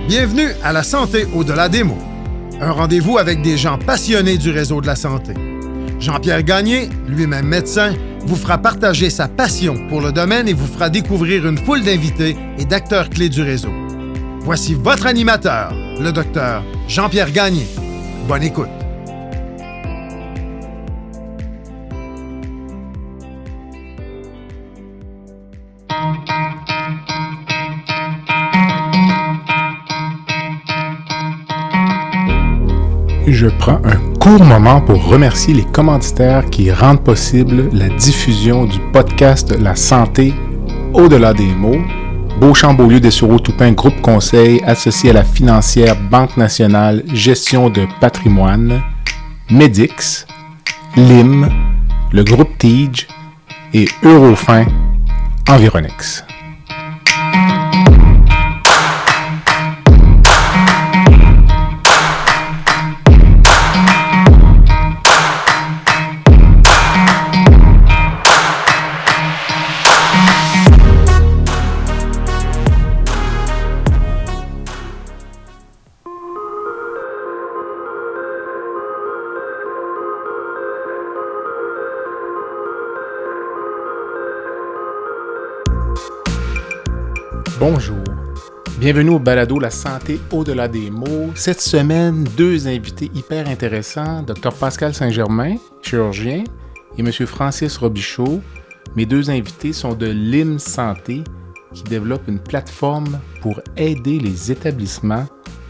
Bienvenue à La Santé au-delà des mots. Un rendez-vous avec des gens passionnés du réseau de la santé. Jean-Pierre Gagné, lui-même médecin, vous fera partager sa passion pour le domaine et vous fera découvrir une foule d'invités et d'acteurs clés du réseau. Voici votre animateur, le docteur Jean-Pierre Gagné. Bonne écoute. Je prends un court moment pour remercier les commanditaires qui rendent possible la diffusion du podcast La Santé au-delà des mots. Beauchamp-Beaulieu Dessureau-Toupin Groupe Conseil associé à la financière Banque Nationale Gestion de Patrimoine, Medix, LIM, le groupe Tige et Eurofin Environnex. Bonjour, bienvenue au balado La Santé au-delà des mots. Cette semaine, deux invités hyper intéressants, Dr Pascal Saint-Germain, chirurgien, et M. Francis Robichaud. Mes deux invités sont de LIM Santé, qui développe une plateforme pour aider les établissements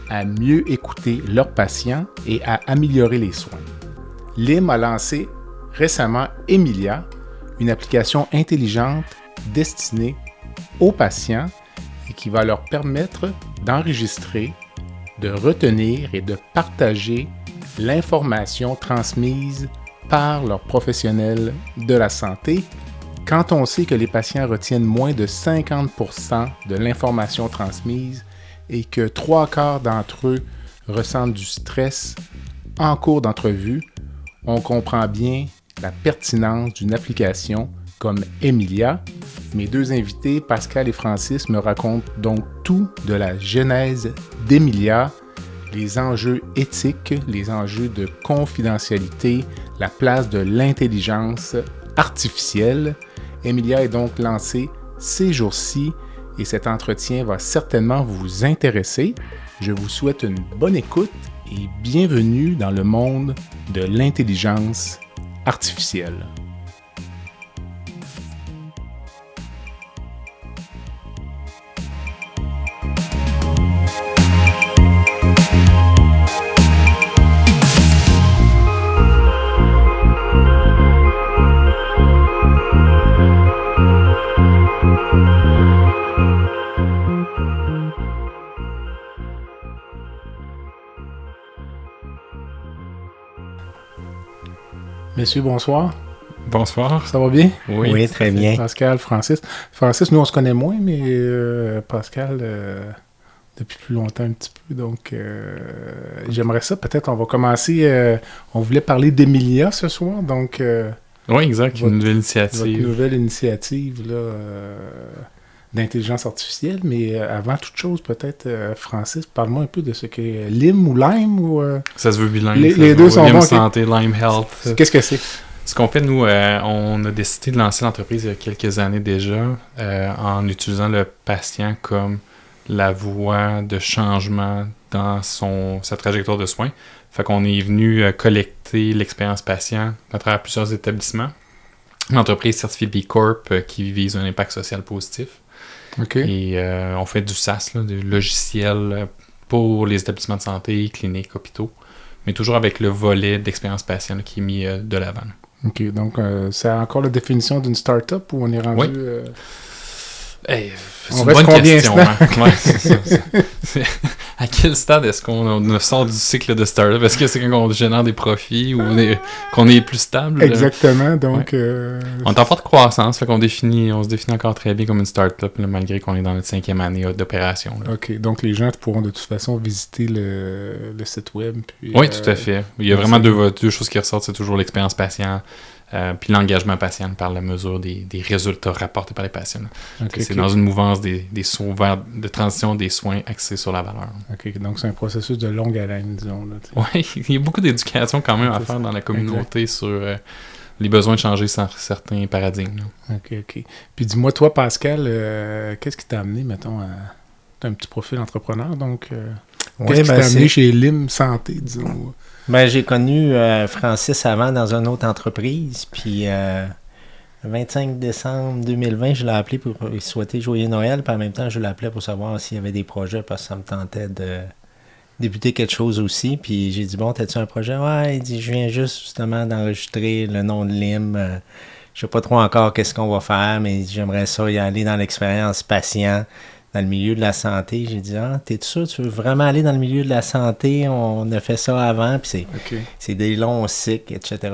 à mieux écouter leurs patients et à améliorer les soins. LIM a lancé récemment Emilia, une application intelligente destinée aux patients et qui va leur permettre d'enregistrer, de retenir et de partager l'information transmise par leurs professionnels de la santé. Quand on sait que les patients retiennent moins de 50% de l'information transmise et que 3/4 d'entre eux ressentent du stress en cours d'entrevue, on comprend bien la pertinence d'une application comme Emilia. Mes deux invités, Pascal et Francis, me racontent donc tout de la genèse d'Emilia, les enjeux éthiques, les enjeux de confidentialité, la place de l'intelligence artificielle. Emilia est donc lancée ces jours-ci et cet entretien va certainement vous intéresser. Je vous souhaite une bonne écoute et bienvenue dans le monde de l'intelligence artificielle. Messieurs, bonsoir. Bonsoir. Ça va bien? Oui, très bien. Pascal, Francis. Francis, nous, on se connaît moins, mais Pascal, depuis plus longtemps un petit peu. Donc, j'aimerais ça. Peut-être on va commencer. On voulait parler d'Emilia ce soir. Donc, oui, exact. Une nouvelle initiative. Votre nouvelle initiative là, d'intelligence artificielle. Mais avant toute chose, peut-être, Francis, parle-moi un peu de ce qu'est LIM ou Lime. Ou, ça se veut bilingue. Les deux sont LIM bons. Santé, Lime Health. Qu'est-ce que c'est? Ce qu'on fait, nous, on a décidé de lancer l'entreprise il y a quelques années déjà en utilisant le patient comme la voie de changement dans sa trajectoire de soins. Fait qu'on est venu collecter l'expérience patient à travers plusieurs établissements. Une entreprise certifiée B Corp qui vise un impact social positif. Okay. Et on fait du SaaS, là, du logiciel pour les établissements de santé, cliniques, hôpitaux, mais toujours avec le volet d'expérience patient là, qui est mis de l'avant. OK, donc c'est encore la définition d'une start-up où on est rendu... Oui. Hey, c'est on une reste bonne combien question. Hein? Ouais, c'est à quel stade est-ce qu'on sort du cycle de start-up? Est-ce que c'est quand on génère des profits ou qu'on est plus stable? Exactement, donc... Ouais. On est en forte croissance, fait qu'on on se définit encore très bien comme une start-up, là, malgré qu'on est dans notre 5e année d'opération. Là. OK, donc les gens pourront de toute façon visiter le site web. Puis, oui, tout à fait. Il y a vraiment deux choses qui ressortent, c'est toujours l'expérience patient, puis l'engagement patient par la mesure des résultats rapportés par les patients. Okay, c'est dans une mouvance des soins de transition des soins axés sur la valeur. OK, donc c'est un processus de longue haleine, disons. Oui, il y a beaucoup d'éducation quand même à faire dans la communauté sur les besoins de changer certains paradigmes. Là. OK. Puis dis-moi, toi, Pascal, qu'est-ce qui t'a amené, mettons, t'as un petit profil entrepreneur, donc qu'est-ce qui t'a amené chez LIM Santé, disons? Ben, j'ai connu Francis avant dans une autre entreprise, puis le 25 décembre 2020, je l'ai appelé pour lui souhaiter joyeux Noël, puis en même temps, je l'appelais pour savoir s'il y avait des projets, parce que ça me tentait de débuter quelque chose aussi, puis j'ai dit, bon, t'as-tu un projet? Ouais, il dit, je viens juste justement d'enregistrer le nom de LIM, je sais pas trop encore qu'est-ce qu'on va faire, mais j'aimerais ça y aller dans l'expérience patient, dans le milieu de la santé. J'ai dit, t'es sûr, tu veux vraiment aller dans le milieu de la santé? On a fait ça avant, puis c'est des longs cycles, etc.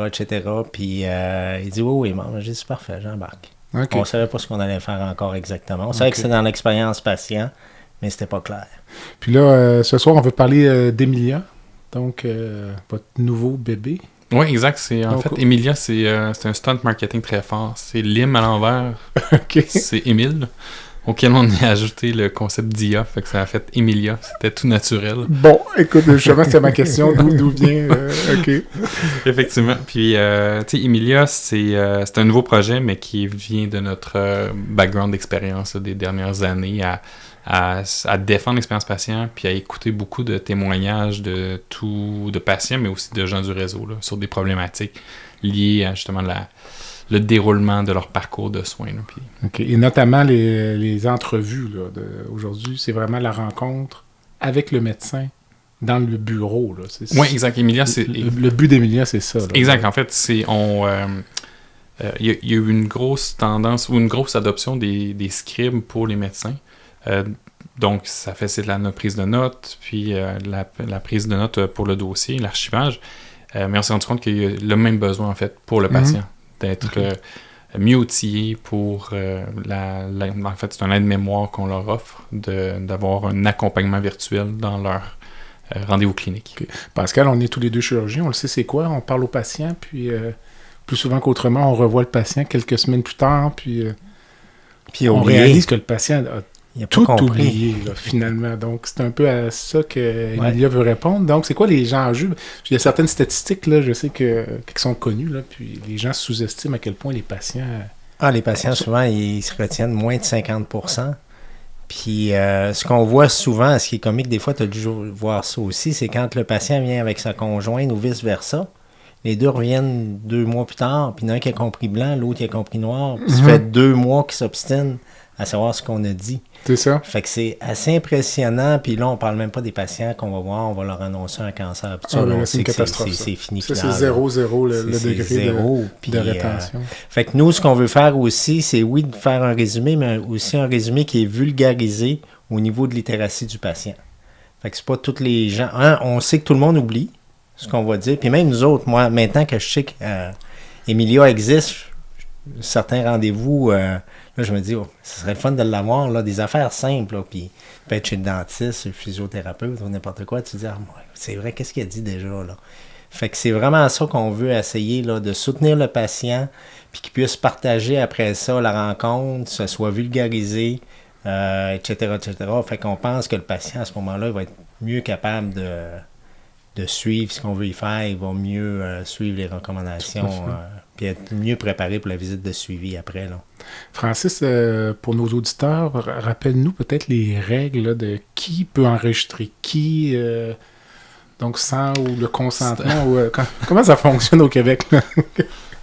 Puis il dit, oui, bon, j'ai dit, c'est parfait, j'embarque. Okay. On savait pas ce qu'on allait faire encore exactement. On savait que c'était dans l'expérience patient, mais c'était pas clair. Puis là, ce soir, on veut parler d'Emilia, donc votre nouveau bébé. Oui, exact. En fait, Emilia, c'est un stunt marketing très fort. C'est LIM à l'envers. Okay. C'est Émile. Auquel on a ajouté le concept d'IA, fait que ça a fait Emilia, c'était tout naturel. Bon, écoute, justement, c'était ma question, d'où vient, OK. Effectivement, puis, tu sais, Emilia, c'est un nouveau projet, mais qui vient de notre background d'expérience des dernières années à défendre l'expérience patient, puis à écouter beaucoup de témoignages de patients, mais aussi de gens du réseau, là, sur des problématiques liées à, justement, le déroulement de leur parcours de soins. Là, puis... OK. Et notamment les entrevues là, aujourd'hui, c'est vraiment la rencontre avec le médecin dans le bureau. Oui, exact. Emilia, c'est... Le but d'Emilia, c'est ça. Là, exact. En fait, c'est... Il y a eu une grosse tendance ou une grosse adoption des scribes pour les médecins. Donc, ça facilite la prise de notes, puis la prise de notes pour le dossier, l'archivage. Mais on s'est rendu compte qu'il y a le même besoin, en fait, pour le patient. D'être mieux outillés pour en fait, c'est un aide-mémoire qu'on leur offre d'avoir un accompagnement virtuel dans leur rendez-vous clinique. Okay. Pascal, on est tous les deux chirurgiens, on le sait c'est quoi, on parle au patient, puis plus souvent qu'autrement, on revoit le patient quelques semaines plus tard, puis on réalise que le patient a tout oublié, là, finalement. Donc, c'est un peu à ça qu'Emilia veut répondre. Donc, c'est quoi les enjeux? Il y a certaines statistiques, là, je sais qui sont connues, là, puis les gens sous-estiment à quel point les patients... les patients, souvent, ils se retiennent moins de 50%. Puis, ce qu'on voit souvent, ce qui est comique, des fois, tu as dû voir ça aussi, c'est quand le patient vient avec sa conjointe ou vice-versa, les deux reviennent 2 mois plus tard, puis l'un qui a compris blanc, l'autre qui a compris noir, puis ça fait 2 mois qu'ils s'obstinent à savoir ce qu'on a dit. C'est ça. Fait que c'est assez impressionnant, puis là, on parle même pas des patients qu'on va voir, on va leur annoncer un cancer. Puis c'est une catastrophe. C'est fini. Ça, c'est 0,0 le degré de rétention. Fait que nous, ce qu'on veut faire aussi, c'est de faire un résumé, mais aussi un résumé qui est vulgarisé au niveau de littératie du patient. Fait que c'est pas tous les gens... on sait que tout le monde oublie ce qu'on va dire, puis même nous autres, moi, maintenant que je sais qu'Emilia existe, certains rendez-vous... là, je me dis, ce serait le fun de l'avoir, là, des affaires simples, là, puis peut-être chez le dentiste, le physiothérapeute ou n'importe quoi, tu te dis, c'est vrai, qu'est-ce qu'il a dit déjà, là? Fait que c'est vraiment ça qu'on veut essayer, là, de soutenir le patient, puis qu'il puisse partager après ça la rencontre, que ce soit vulgarisé, etc. Fait qu'on pense que le patient, à ce moment-là, il va être mieux capable de suivre ce qu'on veut y faire, il va mieux suivre les recommandations, puis être mieux préparé pour la visite de suivi après. Là. Francis, pour nos auditeurs, rappelle-nous peut-être les règles là, de qui peut enregistrer qui, donc sans ou le consentement. Comment ça fonctionne au Québec?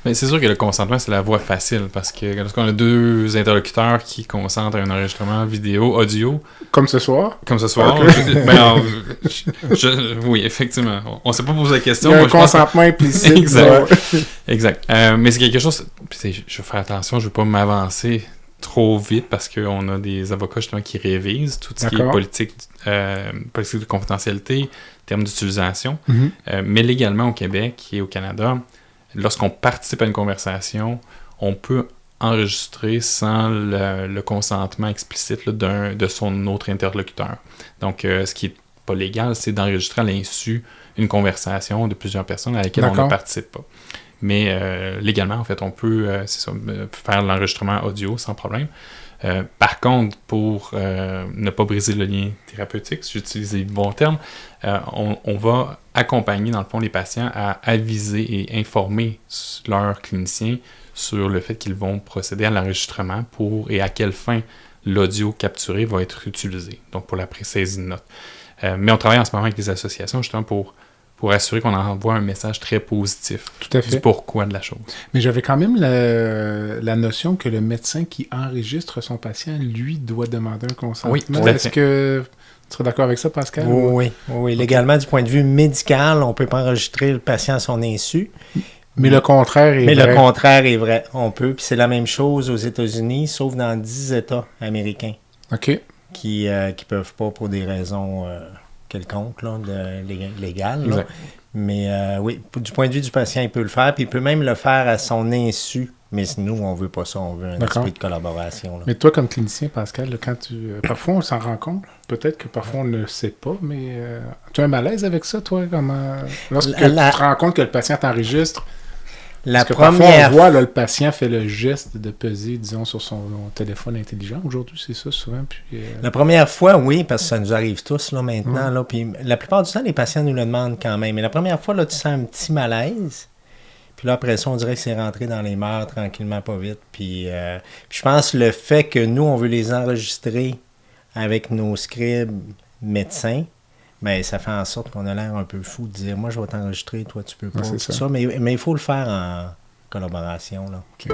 Mais c'est sûr que le consentement, c'est la voie facile, parce que lorsqu'on a 2 interlocuteurs qui consentent à un enregistrement vidéo, audio... Comme ce soir? Okay. Oui, effectivement. On ne s'est pas posé la question. Il y a un consentement implicite. Exact. Mais c'est quelque chose... Je vais faire attention, je ne veux pas m'avancer trop vite, parce qu'on a des avocats justement qui révisent tout ce qui est politique de confidentialité, termes d'utilisation. Mais légalement au Québec et au Canada... Lorsqu'on participe à une conversation, on peut enregistrer sans le consentement explicite là, de son autre interlocuteur. Donc, ce qui n'est pas légal, c'est d'enregistrer à l'insu une conversation de plusieurs personnes à laquelle on ne participe pas. Mais légalement, en fait, on peut faire l'enregistrement audio sans problème. Par contre, pour ne pas briser le lien thérapeutique, si j'utilise les bons termes, on va accompagner, dans le fond, les patients à aviser et informer leurs cliniciens sur le fait qu'ils vont procéder à l'enregistrement et à quelle fin l'audio capturé va être utilisé, donc pour la pré-saisie de notes. Mais on travaille en ce moment avec des associations, justement, pour assurer qu'on envoie un message très positif Tout à fait. du pourquoi de la chose. Mais j'avais quand même la notion que le médecin qui enregistre son patient, lui, doit demander un consentement. Oui, tout à Est-ce fait. que tu serais d'accord avec ça, Pascal? Oui. Légalement, du point de vue médical, on ne peut pas enregistrer le patient à son insu. Mais le contraire est Mais vrai. le contraire est vrai. On peut. Puis c'est la même chose aux États-Unis, sauf dans 10 États américains OK. qui peuvent pas pour des raisons quelconques là, légales. Là. Exact. Mais oui, du point de vue du patient, il peut le faire. Puis il peut même le faire à son insu. Mais nous, on veut pas ça. On veut un D'accord. esprit de collaboration. Là. Mais toi, comme clinicien, Pascal, là, quand parfois on s'en rend compte, peut-être que parfois on ne le sait pas, mais tu as un malaise avec ça, toi? Lorsque tu te rends compte que le patient t'enregistre, La parce que parfois première on voit, là, le patient fait le geste de peser, disons, sur son téléphone intelligent. Aujourd'hui, c'est ça souvent. Puis, La première fois, oui, parce que ça nous arrive tous là, maintenant. Là, puis la plupart du temps, les patients nous le demandent quand même. Mais la première fois, là, tu sens un petit malaise. Puis là, après ça, on dirait que c'est rentré dans les mœurs tranquillement, pas vite. Puis je pense le fait que nous, on veut les enregistrer avec nos scribes médecins, bien, ça fait en sorte qu'on a l'air un peu fou de dire « Moi, je vais t'enregistrer, toi, tu peux pas. c'est tout ça. Mais il faut le faire en collaboration. Là. OK.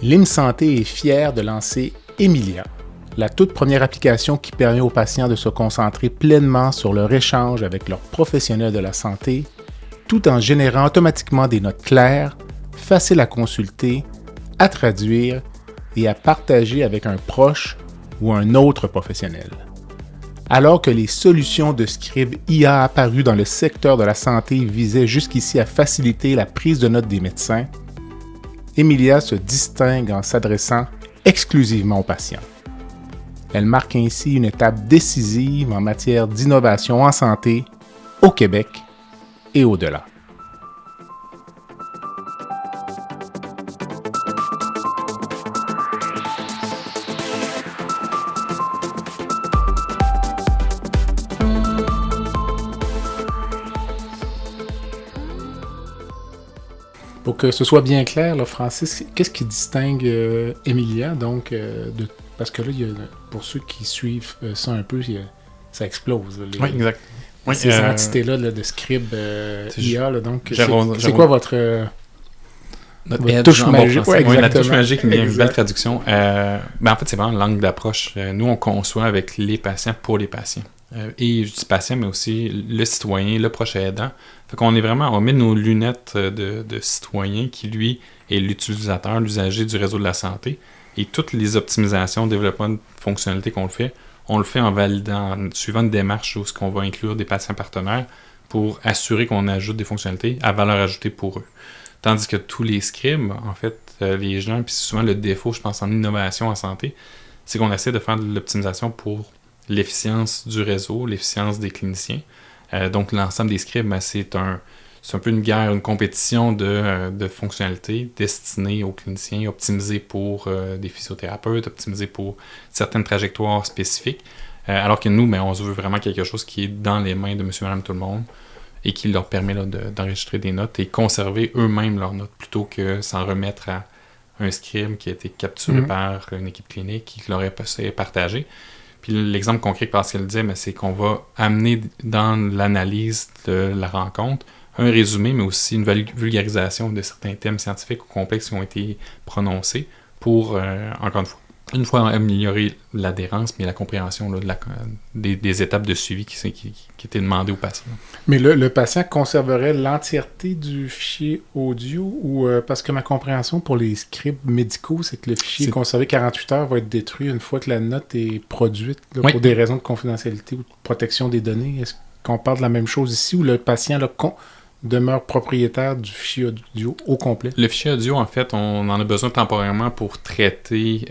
L'IM Santé est fier de lancer Emilia, la toute première application qui permet aux patients de se concentrer pleinement sur leur échange avec leurs professionnels de la santé, tout en générant automatiquement des notes claires, faciles à consulter, à traduire et à partager avec un proche ou un autre professionnel. Alors que les solutions de scribe IA apparues dans le secteur de la santé visaient jusqu'ici à faciliter la prise de notes des médecins, Emilia se distingue en s'adressant exclusivement aux patients. Elle marque ainsi une étape décisive en matière d'innovation en santé au Québec et au-delà. Pour que ce soit bien clair, là, Francis, qu'est-ce qui distingue Emilia, donc, parce que là, pour ceux qui suivent ça un peu, ça explose. Là, Oui, exact. Oui, ces entités-là de scribe IA, là, donc, c'est quoi votre touche magique? Ouais, la touche magique, une Exact. belle traduction. En fait, c'est vraiment l'angle d'approche. Nous, on conçoit avec les patients pour les patients. Et je dis patient, mais aussi le citoyen, le proche aidant. Fait qu'on est vraiment, on met nos lunettes de citoyen qui, lui, est l'utilisateur, l'usager du réseau de la santé. Et toutes les optimisations, développement de fonctionnalités qu'on fait, on le fait en validant, en suivant une démarche où on va inclure des patients partenaires pour assurer qu'on ajoute des fonctionnalités à valeur ajoutée pour eux. Tandis que tous les scribes, en fait, les gens, puis c'est souvent le défaut, je pense, en innovation en santé, c'est qu'on essaie de faire de l'optimisation pour l'efficience du réseau, l'efficience des cliniciens. Donc, l'ensemble des scribes, c'est un peu une guerre, une compétition de fonctionnalités destinées aux cliniciens, optimisées pour des physiothérapeutes, optimisées pour certaines trajectoires spécifiques. Alors que nous, on se veut vraiment quelque chose qui est dans les mains de monsieur, madame, tout le monde et qui leur permet là, d'enregistrer des notes et conserver eux-mêmes leurs notes plutôt que s'en remettre à un scribe qui a été capturé par une équipe clinique qui l'aurait partagé. Puis l'exemple concret que Pascal disait, c'est qu'on va amener dans l'analyse de la rencontre un résumé, mais aussi une vulgarisation de certains thèmes scientifiques ou complexes qui ont été prononcés pour, encore une fois, améliorer l'adhérence, mais la compréhension là, des étapes de suivi qui étaient demandées aux patients. Mais le patient conserverait l'entièreté du fichier audio ou parce que ma compréhension pour les scripts médicaux, c'est que le fichier conservé 48 heures va être détruit une fois que la note est produite là, pour des raisons de confidentialité ou de protection des données. Est-ce qu'on parle de la même chose ici ou le patient là, demeure propriétaire du fichier audio au complet? Le fichier audio, en fait, on en a besoin temporairement pour traiter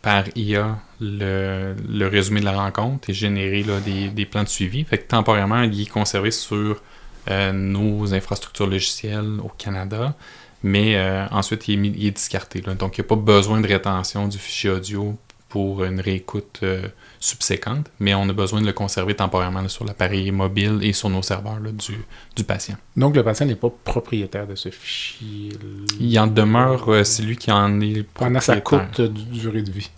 par IA le résumé de la rencontre et générer là, des plans de suivi. Fait que temporairement, il est conservé sur nos infrastructures logicielles au Canada, mais ensuite, il est discarté. Là. Donc, il n'y a pas besoin de rétention du fichier audio pour une réécoute subséquente, mais on a besoin de le conserver temporairement là, sur l'appareil mobile et sur nos serveurs là, du patient. Donc, le patient n'est pas propriétaire de ce fichier. Il en demeure, c'est lui qui en est pendant sa propriétaire. courte durée de vie.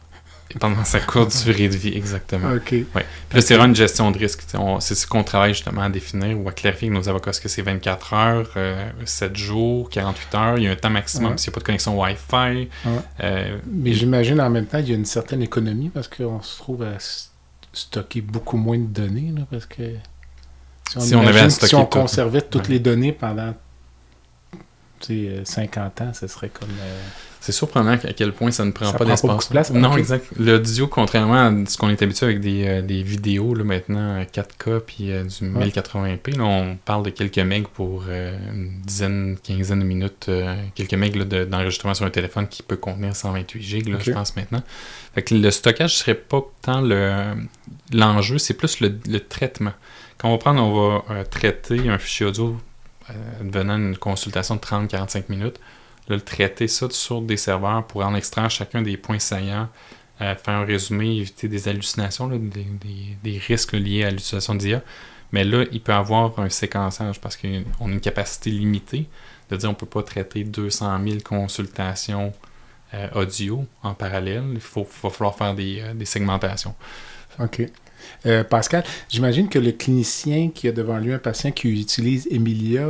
Pendant sa courte durée de vie, exactement. OK. Ouais. Puis là, c'est vraiment une gestion de risque. C'est ce qu'on travaille justement à définir ou à clarifier avec nos avocats. Est-ce que c'est 24 heures, 7 jours, 48 heures? Il y a un temps maximum s'il n'y a pas de connexion Wi-Fi. Mais j'imagine en même temps, il y a une certaine économie parce qu'on se trouve à stocker beaucoup moins de données. Là, parce que si on conservait toutes les données pendant 50 ans, ce serait comme... C'est surprenant à quel point ça ne prend pas d'espace. Beaucoup de place, non, okay. Exact. L'audio, contrairement à ce qu'on est habitué avec des vidéos là, maintenant 4K puis du 1080p, là, on parle de quelques megs pour une dizaine, quinzaine de minutes, quelques megs là, d'enregistrement sur un téléphone qui peut contenir 128 GB, là, je pense maintenant. Fait que le stockage serait pas tant l'enjeu, c'est plus le traitement. Quand on va traiter un fichier audio devenant une consultation de 30-45 minutes, là, le traiter ça sur des serveurs pour en extraire chacun des points saillants, faire un résumé, éviter des hallucinations, là, des risques liés à l'utilisation d'IA. Mais là, il peut y avoir un séquençage parce qu'on a une capacité limitée de dire on ne peut pas traiter 200 000 consultations audio en parallèle. Il va falloir faire des segmentations. OK. Pascal, j'imagine que le clinicien qui a devant lui un patient qui utilise Emilia,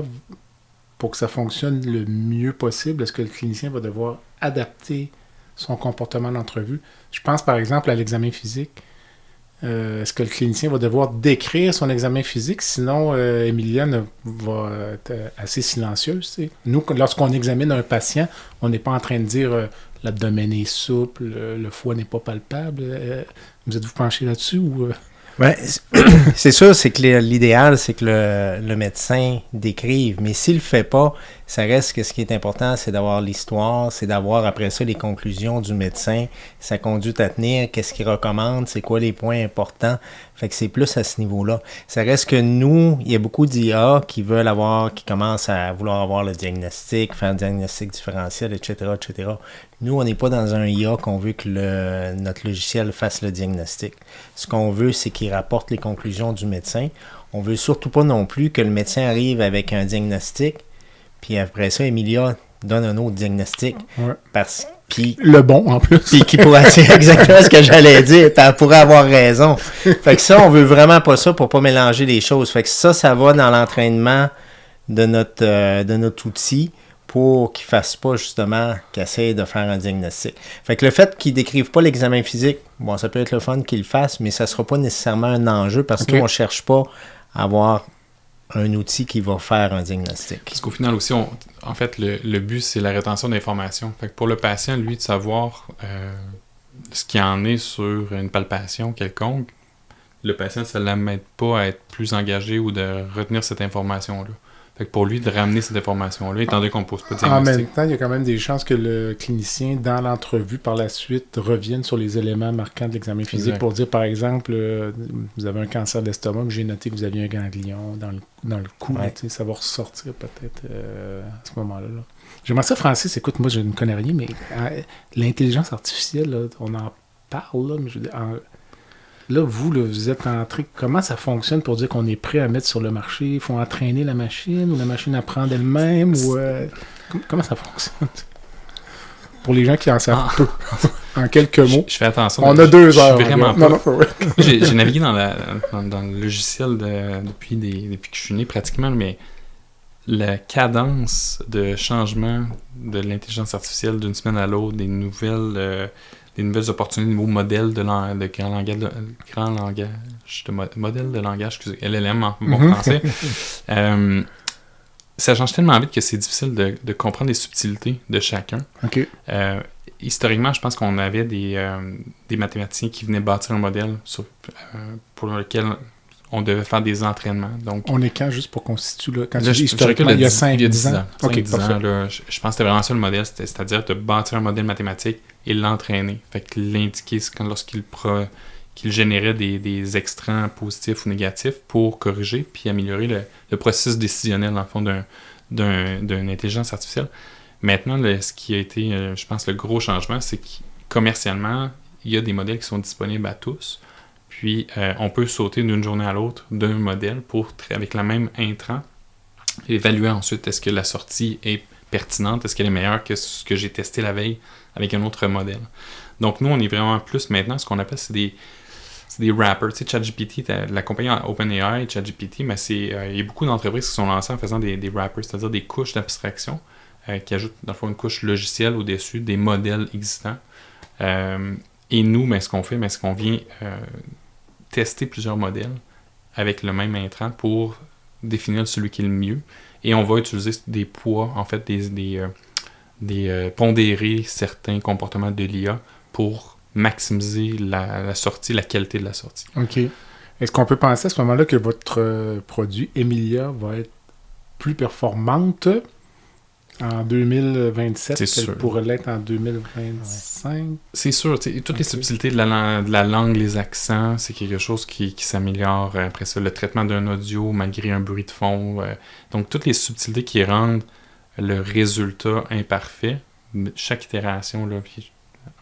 pour que ça fonctionne le mieux possible, est-ce que le clinicien va devoir adapter son comportement d'entrevue? Je pense par exemple à l'examen physique. Est-ce que le clinicien va devoir décrire son examen physique? Sinon, Emilia va être assez silencieuse. T'sais. Nous, lorsqu'on examine un patient, on n'est pas en train de dire l'abdomen est souple, le foie n'est pas palpable. Vous êtes-vous penché là-dessus ou... Ouais, c'est sûr, c'est que l'idéal, c'est que le médecin décrive. Mais s'il le fait pas, ça reste que ce qui est important, c'est d'avoir l'histoire, c'est d'avoir après ça les conclusions du médecin, sa conduite à tenir, qu'est-ce qu'il recommande, c'est quoi les points importants. Fait que c'est plus à ce niveau-là. Ça reste que nous, il y a beaucoup d'IA qui commencent à vouloir avoir le diagnostic, faire un diagnostic différentiel, etc., etc. Nous, on n'est pas dans un IA qu'on veut que notre logiciel fasse le diagnostic. Ce qu'on veut, c'est qu'il rapporte les conclusions du médecin. On veut surtout pas non plus que le médecin arrive avec un diagnostic, puis après ça, Emilia donne un autre diagnostic. Ouais. Puis le bon, en plus. Puis qui pourrait... C'est exactement ce que j'allais dire. Puis elle pourrait avoir raison. Fait que ça, on veut vraiment pas ça pour pas mélanger les choses. Fait que ça va dans l'entraînement de notre outil pour qu'il fasse pas, justement, qu'il essaie de faire un diagnostic. Fait que le fait qu'il décrive pas l'examen physique, bon, ça peut être le fun qu'il le fasse, mais ça sera pas nécessairement un enjeu parce qu'on cherche pas à avoir un outil qui va faire un diagnostic. Parce qu'au final aussi, en fait, le but, c'est la rétention d'informations. Fait que pour le patient, lui, de savoir ce qu'il en est sur une palpation quelconque, le patient, ça ne l'amène pas à être plus engagé ou de retenir cette information-là. Fait que pour lui, de ramener cette information-là, étant donné qu'on ne pose pas de diagnostic. En même temps, il y a quand même des chances que le clinicien, dans l'entrevue, par la suite, revienne sur les éléments marquants de l'examen physique exact. Pour dire, par exemple, vous avez un cancer d'estomac, j'ai noté que vous aviez un ganglion dans le cou. Ouais. Ça va ressortir peut-être à ce moment-là. Là. J'aimerais ça, Francis, écoute, moi, je ne connais rien, mais l'intelligence artificielle, là, on en parle, là, mais je veux dire... Là, vous êtes entré. Comment ça fonctionne pour dire qu'on est prêt à mettre sur le marché? Il faut entraîner la machine ou la machine apprend d'elle-même? Ou, comment ça fonctionne? Pour les gens qui en savent peu. En quelques mots. Je fais attention. On a 2 heures. Je suis vraiment pas. Non, j'ai navigué dans le logiciel depuis que je suis né pratiquement, mais la cadence de changement de l'intelligence artificielle d'une semaine à l'autre, des nouvelles opportunités, des nouveaux modèles de grand langage, modèle de langage, excusez, LLM en bon français. Ça change tellement vite que c'est difficile de comprendre les subtilités de chacun. OK. Historiquement, je pense qu'on avait des mathématiciens qui venaient bâtir un modèle pour lequel on devait faire des entraînements. Donc, On est quand, juste pour qu'on se situe là? Quand là, tu dis historiquement, il y a 10 ans. OK, OK, 10 ans, là, je pense que c'était vraiment ça le modèle, c'est-à-dire de bâtir un modèle mathématique et l'entraîner. Fait que l'indiquer qu'il générait des extrants positifs ou négatifs pour corriger puis améliorer le processus décisionnel, dans le fond, d'une intelligence artificielle. Maintenant, ce qui a été, je pense, le gros changement, c'est que commercialement, il y a des modèles qui sont disponibles à tous. Puis, on peut sauter d'une journée à l'autre d'un modèle avec la même intrant, évaluer ensuite est-ce que la sortie est pertinente, est-ce qu'elle est meilleure que ce que j'ai testé la veille avec un autre modèle. Donc, nous, on est vraiment plus maintenant, ce qu'on appelle, c'est des wrappers. Tu sais, ChatGPT, la compagnie OpenAI, ChatGPT, mais il y a beaucoup d'entreprises qui sont lancées en faisant des wrappers, c'est-à-dire des couches d'abstraction qui ajoutent, dans le fond, une couche logicielle au-dessus des modèles existants. Et nous, ce qu'on fait, c'est qu'on vient tester plusieurs modèles avec le même intrant pour définir celui qui est le mieux. Et on va utiliser des poids, en fait, pondérer certains comportements de l'IA pour maximiser la sortie, la qualité de la sortie. OK. Est-ce qu'on peut penser à ce moment-là que votre produit, Emilia, va être plus performante en 2027 qu'elle pourrait l'être en 2025? C'est sûr. Toutes les subtilités de la langue, les accents, c'est quelque chose qui s'améliore. Après ça, le traitement d'un audio malgré un bruit de fond. Donc, toutes les subtilités qui rendent le résultat imparfait, chaque itération là,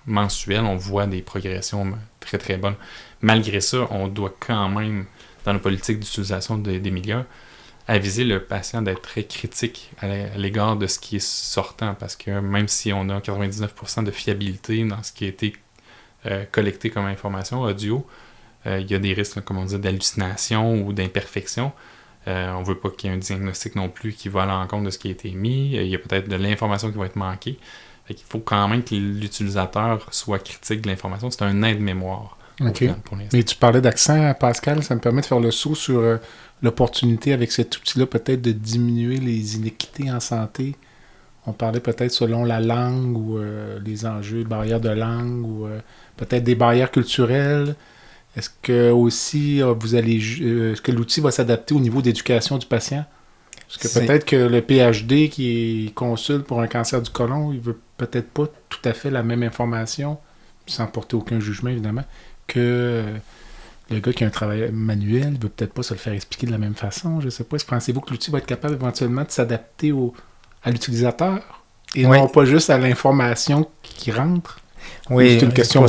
mensuelle, on voit des progressions très, très bonnes. Malgré ça, on doit quand même, dans la politique d'utilisation d'Emilia, aviser le patient d'être très critique à l'égard de ce qui est sortant, parce que même si on a 99% de fiabilité dans ce qui a été collecté comme information audio, il y a des risques, là, comme on dit, d'hallucination ou d'imperfection. On ne veut pas qu'il y ait un diagnostic non plus qui va à l'encontre de ce qui a été mis. Il y a peut-être de l'information qui va être manquée. Fait qu'il faut quand même que l'utilisateur soit critique de l'information. C'est un aide-mémoire. OK. Mais tu parlais d'accent, Pascal, ça me permet de faire le saut sur l'opportunité avec cet outil-là, peut-être de diminuer les inéquités en santé. On parlait peut-être selon la langue ou les enjeux, barrières de langue ou peut-être des barrières culturelles. Est-ce que aussi est-ce que l'outil va s'adapter au niveau d'éducation du patient? Parce que peut-être que le PhD qui consulte pour un cancer du côlon, il veut peut-être pas tout à fait la même information, sans porter aucun jugement évidemment, que le gars qui a un travail manuel, il veut peut-être pas se le faire expliquer de la même façon. Je sais pas. Pensez-vous que l'outil va être capable éventuellement de s'adapter à l'utilisateur et non pas juste à l'information qui rentre? Oui, c'est une question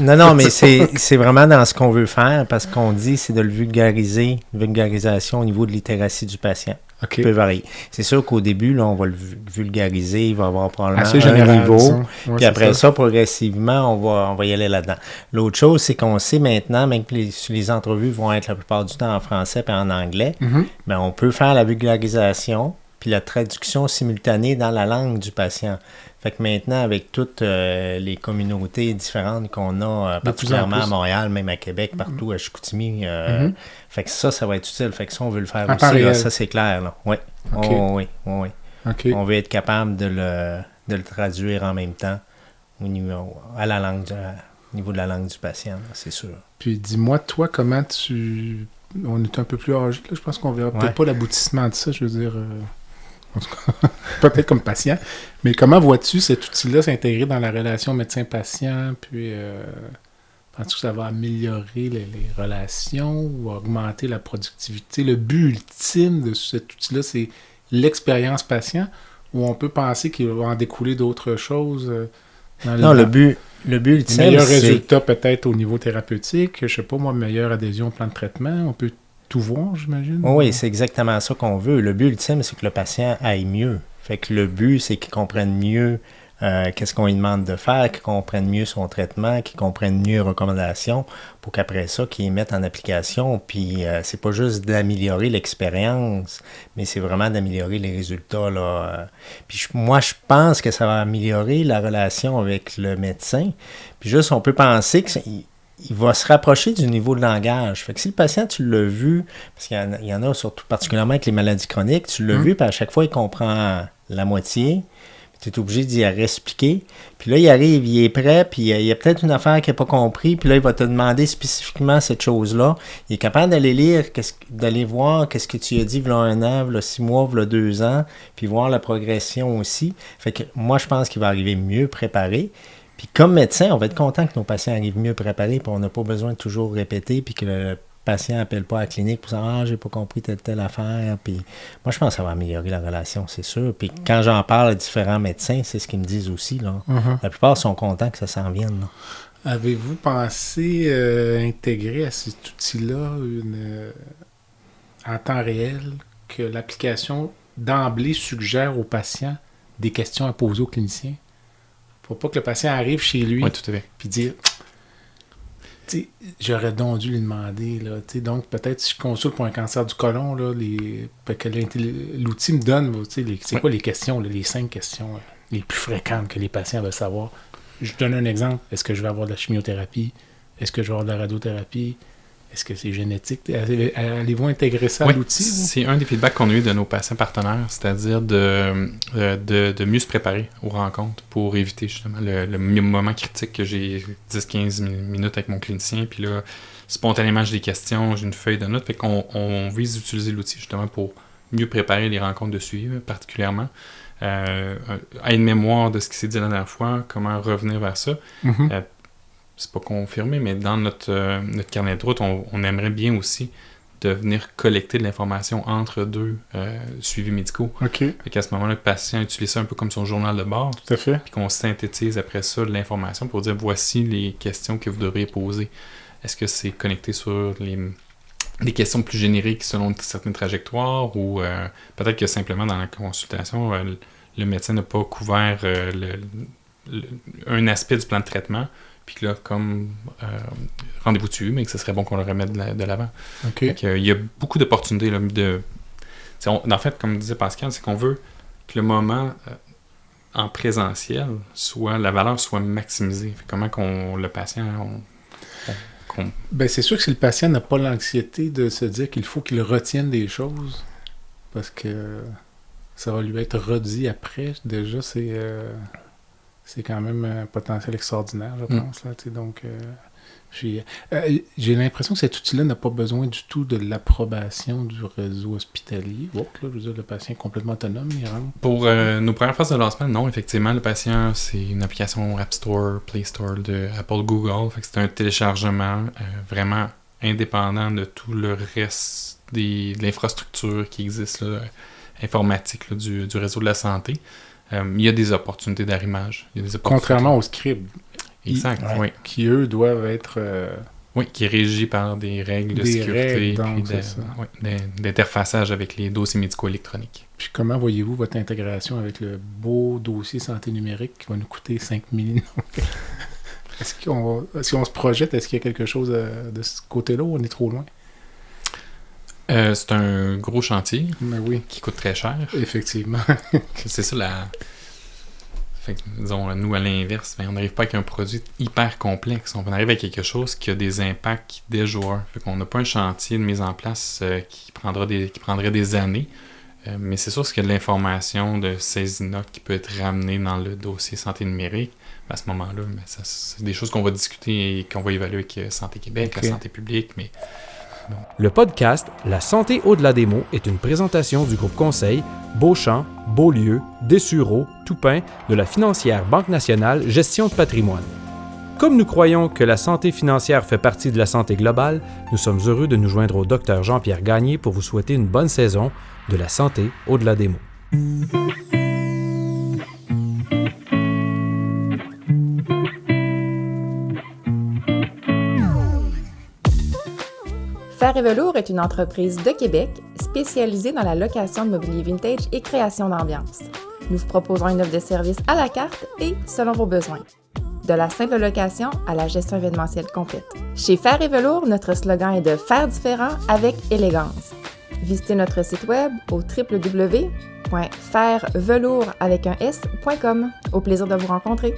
Non, mais c'est vraiment dans ce qu'on veut faire, parce qu'on dit c'est de le vulgarisation au niveau de littératie du patient. Okay. Peut varier. C'est sûr qu'au début, là, on va le vulgariser, il va avoir probablement général, un niveau, ouais, puis après ça, progressivement, on va y aller là-dedans. L'autre chose, c'est qu'on sait maintenant, même que les entrevues vont être la plupart du temps en français et en anglais, mais on peut faire la vulgarisation puis la traduction simultanée dans la langue du patient. Fait que maintenant, avec toutes les communautés différentes qu'on a, particulièrement à Montréal, même à Québec, partout, à Chicoutimi, fait que ça va être utile. Fait que ça, on veut le faire aussi. Là, ça, c'est clair. Là. Ouais. Okay. Oui. Okay. On veut être capable de le traduire en même temps au niveau de la langue du patient, là, c'est sûr. Puis dis-moi, toi, comment on est un peu plus âgé, là, je pense qu'on verra peut-être pas l'aboutissement de ça, je veux dire... En tout cas, peut-être comme patient. Mais comment vois-tu cet outil-là s'intégrer dans la relation médecin-patient? Puis, penses-tu que ça va améliorer les relations ou augmenter la productivité? Le but ultime de cet outil-là, c'est l'expérience patient, ou on peut penser qu'il va en découler d'autres choses? Le but ultime, meilleur résultat peut-être au niveau thérapeutique, je sais pas moi, meilleure adhésion au plan de traitement, on peut tout voir, j'imagine? Oui, c'est exactement ça qu'on veut. Le but ultime, c'est que le patient aille mieux. Fait que le but, c'est qu'il comprenne mieux qu'est-ce qu'on lui demande de faire, qu'il comprenne mieux son traitement, qu'il comprenne mieux les recommandations, pour qu'après ça, qu'il les mette en application. Puis, c'est pas juste d'améliorer l'expérience, mais c'est vraiment d'améliorer les résultats, là. Puis, moi, je pense que ça va améliorer la relation avec le médecin. Puis, juste, on peut penser que il va se rapprocher du niveau de langage. Fait que si le patient, tu l'as vu, parce qu'il y en a surtout particulièrement avec les maladies chroniques, tu l'as vu, puis à chaque fois, il comprend la moitié. Tu es obligé d'y expliquer. Puis là, il arrive, il est prêt, puis il y a peut-être une affaire qu'il n'a pas compris, puis là, il va te demander spécifiquement cette chose-là. Il est capable d'aller lire, d'aller voir qu'est-ce que tu as dit v'là 1 an, v'là 6 mois, v'là 2 ans, puis voir la progression aussi. Fait que moi, je pense qu'il va arriver mieux préparé. Puis comme médecin, on va être content que nos patients arrivent mieux préparés, puis on n'a pas besoin de toujours répéter, puis que le patient n'appelle pas à la clinique pour dire « Ah, j'ai pas compris telle affaire ». Puis moi, je pense que ça va améliorer la relation, c'est sûr. Puis quand j'en parle à différents médecins, c'est ce qu'ils me disent aussi, là. La plupart sont contents que ça s'en vienne, là. Avez-vous pensé intégrer à cet outil-là en temps réel que l'application d'emblée suggère aux patients des questions à poser aux cliniciens? Faut pas que le patient arrive chez lui puis dire j'aurais donc dû lui demander là, donc peut-être si je consulte pour un cancer du côlon là, que l'outil me donne c'est quoi les questions là, les 5 questions les plus fréquentes que les patients veulent savoir. Je donne un exemple. Est-ce que je vais avoir de la chimiothérapie? Est-ce que je vais avoir de la radiothérapie? Est-ce que c'est génétique? Allez-vous intégrer ça à l'outil? C'est un des feedbacks qu'on a eu de nos patients partenaires, c'est-à-dire de mieux se préparer aux rencontres pour éviter justement le moment critique que j'ai 10-15 minutes avec mon clinicien, puis là, spontanément, j'ai des questions, j'ai une feuille de notes, fait qu'on vise d'utiliser l'outil justement pour mieux préparer les rencontres de suivi, particulièrement. Une mémoire de ce qui s'est dit la dernière fois, comment revenir vers ça. C'est pas confirmé, mais dans notre carnet de route, on aimerait bien aussi de venir collecter de l'information entre 2 suivis médicaux. OK. Fait qu'à ce moment-là, le patient utilise ça un peu comme son journal de bord. Tout à fait. Puis qu'on synthétise après ça de l'information pour dire voici les questions que vous devriez poser. Est-ce que c'est connecté sur les questions plus génériques selon certaines trajectoires ou peut-être que simplement dans la consultation, le médecin n'a pas couvert un aspect du plan de traitement. Puis là, comme rendez-vous dessus, mais que ce serait bon qu'on le remette de l'avant. Okay. Il y a beaucoup d'opportunités. Là, en fait, comme disait Pascal, c'est qu'on veut que le moment en présentiel, la valeur soit maximisée. Fait comment le patient... Ben, c'est sûr que si le patient n'a pas l'anxiété de se dire qu'il faut qu'il retienne des choses, parce que ça va lui être redit après, déjà, c'est quand même un potentiel extraordinaire, je pense. Là, donc, j'ai l'impression que cet outil-là n'a pas besoin du tout de l'approbation du réseau hospitalier. Là, je veux dire, le patient est complètement autonome, il rentre. Pour nos premières phases de lancement, non, effectivement, le patient, c'est une application App Store, Play Store de Apple, Google. Fait que c'est un téléchargement vraiment indépendant de tout le reste de l'infrastructure qui existe, là, informatique là, du réseau de la santé. Il y a des opportunités d'arrimage. Contrairement au scribe. Exact, oui. Qui, eux, doivent être... Oui, qui est régi par des règles de sécurité et d'interfaçage avec les dossiers médicaux électroniques. Puis comment voyez-vous votre intégration avec le beau dossier santé numérique qui va nous coûter 5 millions? Si on se projette, est-ce qu'il y a quelque chose de ce côté-là ou on est trop loin? C'est un gros chantier qui coûte très cher. Effectivement. C'est ça Fait que, disons, nous, à l'inverse, on n'arrive pas avec un produit hyper complexe. On arrive avec quelque chose qui a des impacts des joueurs. Fait qu'on n'a pas un chantier de mise en place qui prendrait des années. Mais c'est sûr qu'il y a de l'information de saisie de notes qui peut être ramenée dans le dossier santé numérique. À ce moment-là, c'est des choses qu'on va discuter et qu'on va évaluer avec Santé Québec, la santé publique, mais... Bon. Le podcast La santé au-delà des mots est une présentation du groupe conseil Beauchamp, Beaulieu, Dessureau, Toupin de la financière Banque nationale Gestion de patrimoine. Comme nous croyons que la santé financière fait partie de la santé globale, nous sommes heureux de nous joindre au Dr Jean-Pierre Gagné pour vous souhaiter une bonne saison de la santé au-delà des mots. Fer et Velours est une entreprise de Québec spécialisée dans la location de mobilier vintage et création d'ambiance. Nous vous proposons une offre de service à la carte et selon vos besoins. De la simple location à la gestion événementielle complète. Chez Fer et Velours, notre slogan est de faire différent avec élégance. Visitez notre site web au www.fervelours.com. Au plaisir de vous rencontrer.